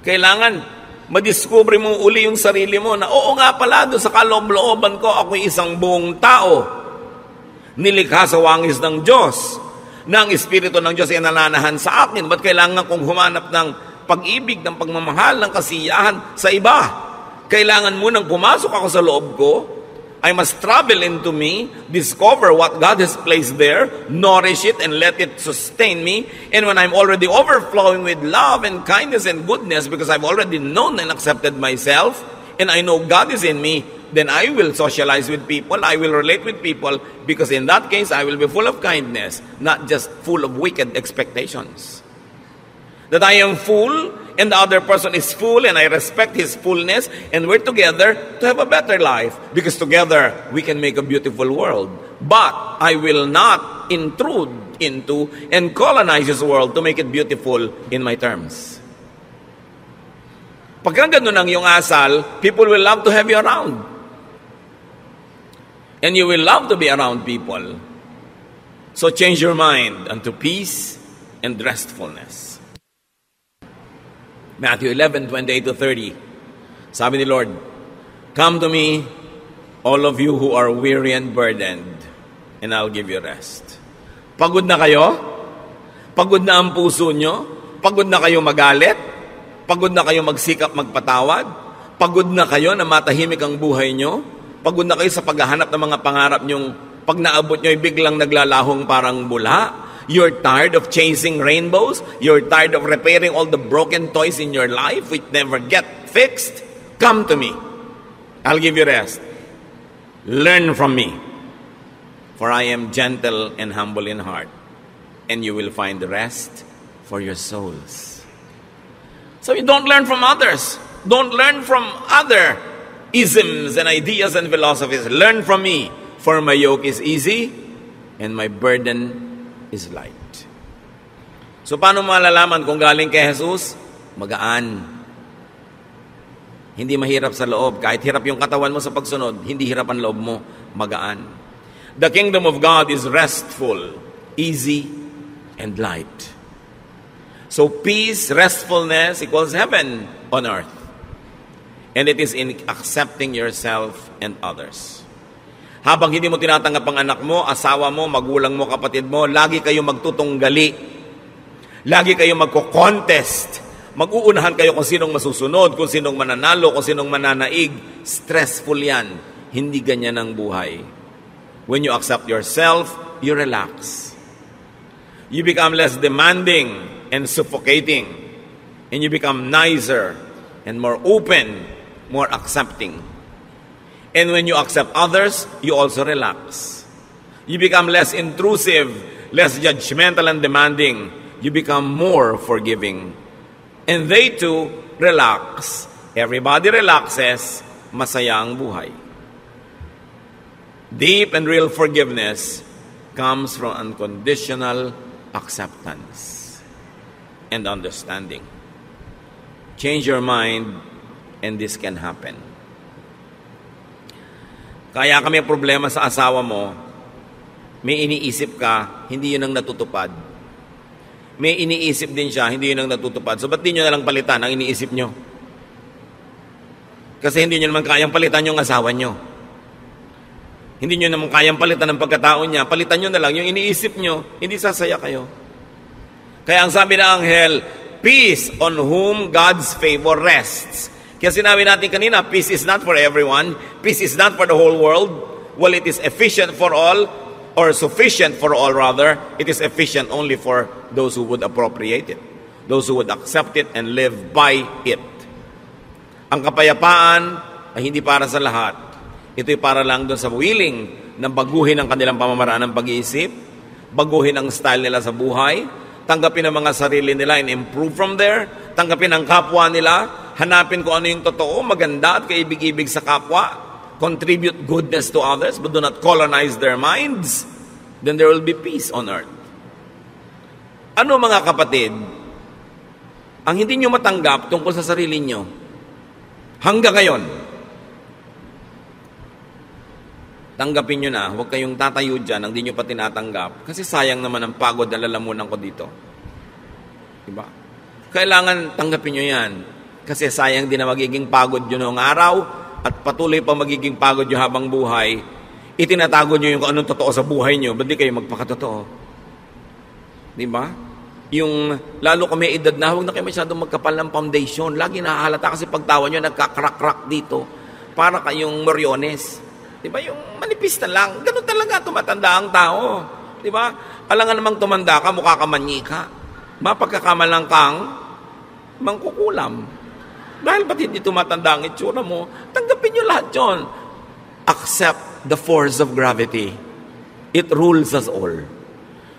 Kailangan madiscover mo uli yung sarili mo na oo nga pala, doon sa kaloob-looban ko, ako'y isang buong tao. Nilikha sa wangis ng Diyos. Na ang Espiritu ng Diyos ay nananahan sa akin. Ba't kailangan kong humanap ng pag-ibig, ng pagmamahal, ng kasiyahan sa iba? Kailangan munang pumasok ako sa loob ko. I must travel into me, discover what God has placed there, nourish it, and let it sustain me. And when I'm already overflowing with love and kindness and goodness, because I've already known and accepted myself, and I know God is in me, then I will socialize with people, I will relate with people, because in that case, I will be full of kindness, not just full of wicked expectations. That I am full, and the other person is full, and I respect his fullness, and we're together to have a better life, because together we can make a beautiful world. But I will not intrude into and colonize this world to make it beautiful in my terms. Pagka ganun ang iyong asal, people will love to have you around. And you will love to be around people. So change your mind unto peace and restfulness. Matthew 11:28-30. Sabi ni Lord, "Come to me, all of you who are weary and burdened, and I'll give you rest." Pagod na kayo? Pagod na ang puso nyo? Pagod na kayo magalit? Pagod na kayo magsikap magpatawad? Pagod na kayo na matahimik ang buhay nyo? Pagod na kayo sa paghahanap ng mga pangarap nyong pag naabot nyo ay biglang naglalahong parang bula? You're tired of chasing rainbows? You're tired of repairing all the broken toys in your life which never get fixed? Come to me. I'll give you rest. Learn from me. For I am gentle and humble in heart, and you will find rest for your souls. So you don't learn from others. Don't learn from other isms and ideas and philosophies. Learn from me. For my yoke is easy, and my burden is light. So paano malalaman kung galing kay Jesus? Magaan. Hindi mahirap sa loob. Kahit hirap yung katawan mo sa pagsunod, hindi hirap ang loob mo. Magaan. The kingdom of God is restful, easy, and light. So peace, restfulness equals heaven on earth. And it is in accepting yourself and others. Habang hindi mo tinatanggap ang anak mo, asawa mo, magulang mo, kapatid mo, lagi kayo magtutunggali. Lagi kayo magko-contest. Mag-uunahan kayo kung sinong masusunod, kung sinong mananalo, kung sinong mananaig. Stressful yan. Hindi ganyan ang buhay. When you accept yourself, you relax. You become less demanding and suffocating. And you become nicer and more open, more accepting. And when you accept others, you also relax. You become less intrusive, less judgmental and demanding. You become more forgiving. And they too relax. Everybody relaxes. Masaya ang buhay. Deep and real forgiveness comes from unconditional acceptance and understanding. Change your mind, and this can happen. Kaya kami problema sa asawa mo, may iniisip ka, hindi yun ang natutupad. May iniisip din siya, hindi yun ang natutupad. So ba't di nyo nalang palitan ang iniisip nyo? Kasi hindi nyo naman kayang palitan yung asawa nyo. Hindi nyo naman kayang palitan ang pagkatao niya. Palitan nyo na lang yung iniisip nyo, hindi sasaya kayo. Kaya ang sabi ng anghel, peace on whom God's favor rests. Kaya sinabi natin kanina, peace is not for everyone. Peace is not for the whole world. Well, it is efficient for all, or sufficient for all rather. It is efficient only for those who would appropriate it. Those who would accept it and live by it. Ang kapayapaan ay hindi para sa lahat. Ito'y para lang doon sa willing na baguhin ang kanilang pamamaraan ng pag-iisip, baguhin ang style nila sa buhay, tanggapin ang mga sarili nila and improve from there, tanggapin ang kapwa nila, hanapin ko ano yung totoo, maganda at kaibig-ibig sa kapwa, contribute goodness to others, but do not colonize their minds, then there will be peace on earth. Ano mga kapatid, ang hindi nyo matanggap tungkol sa sarili nyo, hanggang ngayon, tanggapin nyo na, huwag kayong tatayo dyan ang hindi nyo pa tinatanggap, kasi sayang naman ang pagod na lalamunan ko dito. Diba? Kailangan tanggapin nyo yan, kasi sayang din na magiging pagod yun noong araw, at patuloy pa magiging pagod nyo habang buhay, itinatago nyo yung kung anong totoo sa buhay nyo, ba't di kayo magpakatotoo? Diba? Yung, lalo kami edad na, huwag na kayo masyadong magkapal ng foundation. Lagi nakahalata kasi pagtawa nyo, nagkakrak-krak dito. Para kayong moryones. Diba? Yung manipis na lang. Ganun talaga, tumatanda ang tao. Diba? Alangan namang tumanda ka, mukha ka manyika. Mapagkakamalang kang mangkukulam. Dahil ba't hindi tumatanda ang itsura mo? Tanggapin nyo lahat yun. Accept the force of gravity. It rules us all.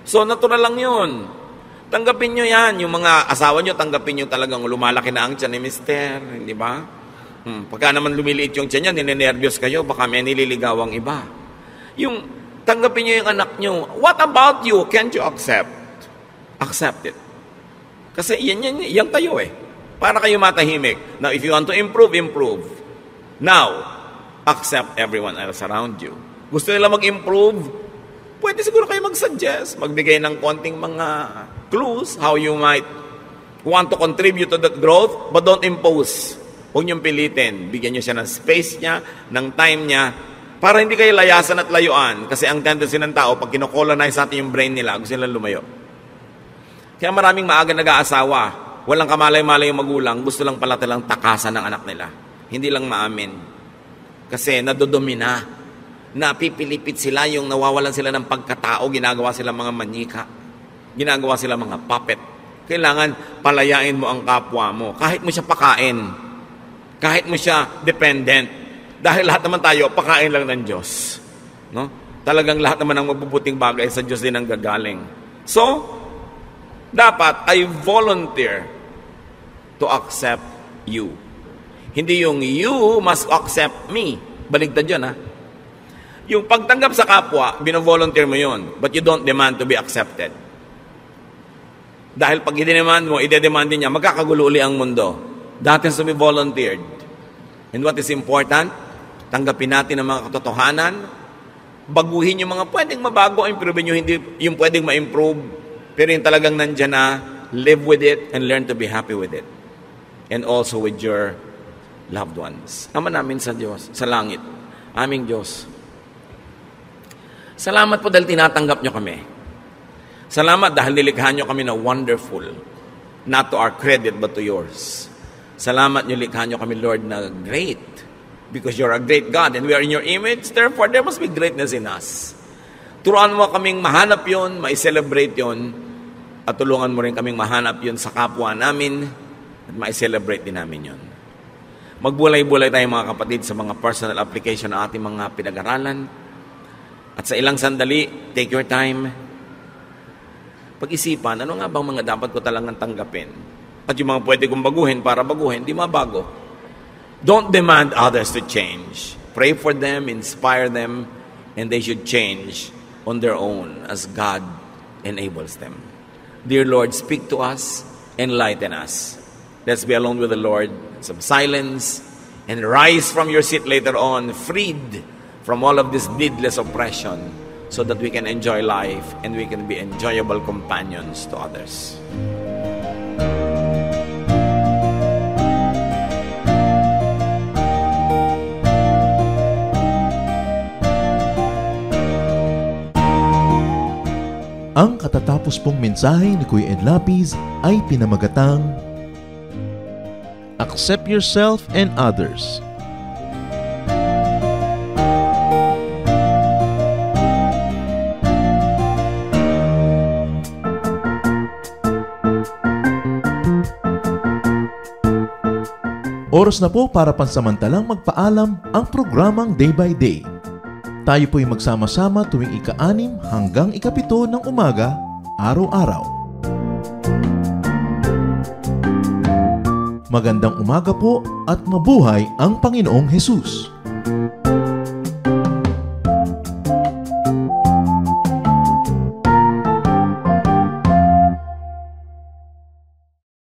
So, natural lang yun. Tanggapin nyo yan. Yung mga asawa nyo, tanggapin nyo talagang lumalaki na ang tiyan ni mister. Hindi ba? Pagka naman lumiliit yung tiyan niya, ninenervyos kayo, baka may nililigawang iba. Yung, tanggapin nyo yung anak nyo. What about you? Can't you accept? Accept it. Kasi yan tayo eh. Para kayo matahimik. Now, if you want to improve, improve. Now, accept everyone else around you. Gusto nila mag-improve? Pwede siguro kayo mag-suggest, magbigay ng konting mga clues how you might want to contribute to that growth, but don't impose. Huwag niyong pilitin. Bigyan niyo siya ng space niya, ng time niya, para hindi kayo layasan at layuan. Kasi ang tendency ng tao, pag kinocolonize natin yung brain nila, gusto nila lumayo. Kaya maraming maaga nag-aasawa. Walang kamalay-malay yung magulang, gusto lang pala talang takasan ng anak nila. Hindi lang maamin. Kasi nadodomina. Napipilipit sila, yung nawawalan sila ng pagkatao, ginagawa sila mga manyika. Ginagawa sila mga puppet. Kailangan palayain mo ang kapwa mo. Kahit mo siya pakain. Kahit mo siya dependent. Dahil lahat naman tayo, pakain lang ng Diyos. No? Talagang lahat naman ng mabubuting bagay sa Diyos din ang gagaling. So, dapat I volunteer to accept you. Hindi yung you must accept me. Baligtad yun, ha? Yung pagtanggap sa kapwa, bino-volunteer mo yun, but you don't demand to be accepted. Dahil pag i-demand mo, i-demand din niya, magkakagulo uli ang mundo. That has to be volunteered. And what is important, tanggapin natin ang mga katotohanan, baguhin yung mga pwedeng mabago, improve nyo, hindi yung pwedeng ma-improve, pero yung talagang nandyan na, live with it and learn to be happy with it. And also with your loved ones. Ama namin sa Diyos, sa langit, aming Diyos. Salamat po dahil tinatanggap nyo kami. Salamat dahil nilikha nyo kami na wonderful. Not to our credit, but to yours. Salamat nyo likha nyo kami, Lord, na great. Because you're a great God and we are in your image. Therefore, there must be greatness in us. Turuan mo kaming mahanap yun, ma-celebrate yun, at tulungan mo rin kaming mahanap yun sa kapwa namin, at ma-celebrate din namin yun. Magbulay-bulay tayo mga kapatid sa mga personal application ng ating mga pinag-aralan. At sa ilang sandali, take your time. Pag-isipan, ano nga bang mga dapat ko talagang tanggapin? At yung mga pwede kong baguhin para baguhin, di mabago. Don't demand others to change. Pray for them, inspire them, and they should change on their own as God enables them. Dear Lord, speak to us, enlighten us. Let's be alone with the Lord, some silence, and rise from your seat later on, freed from all of this needless oppression, so that we can enjoy life and we can be enjoyable companions to others. Ang katatapos pong mensahe ni Kuya Ed Lapiz ay pinamagatang Accept Yourself and Others. Oras na po para pansamantalang magpaalam ang programang Day by Day. Tayo po'y magsama-sama tuwing ika-6 hanggang ika-7 ng umaga, araw-araw. Magandang umaga po at mabuhay ang Panginoong Hesus!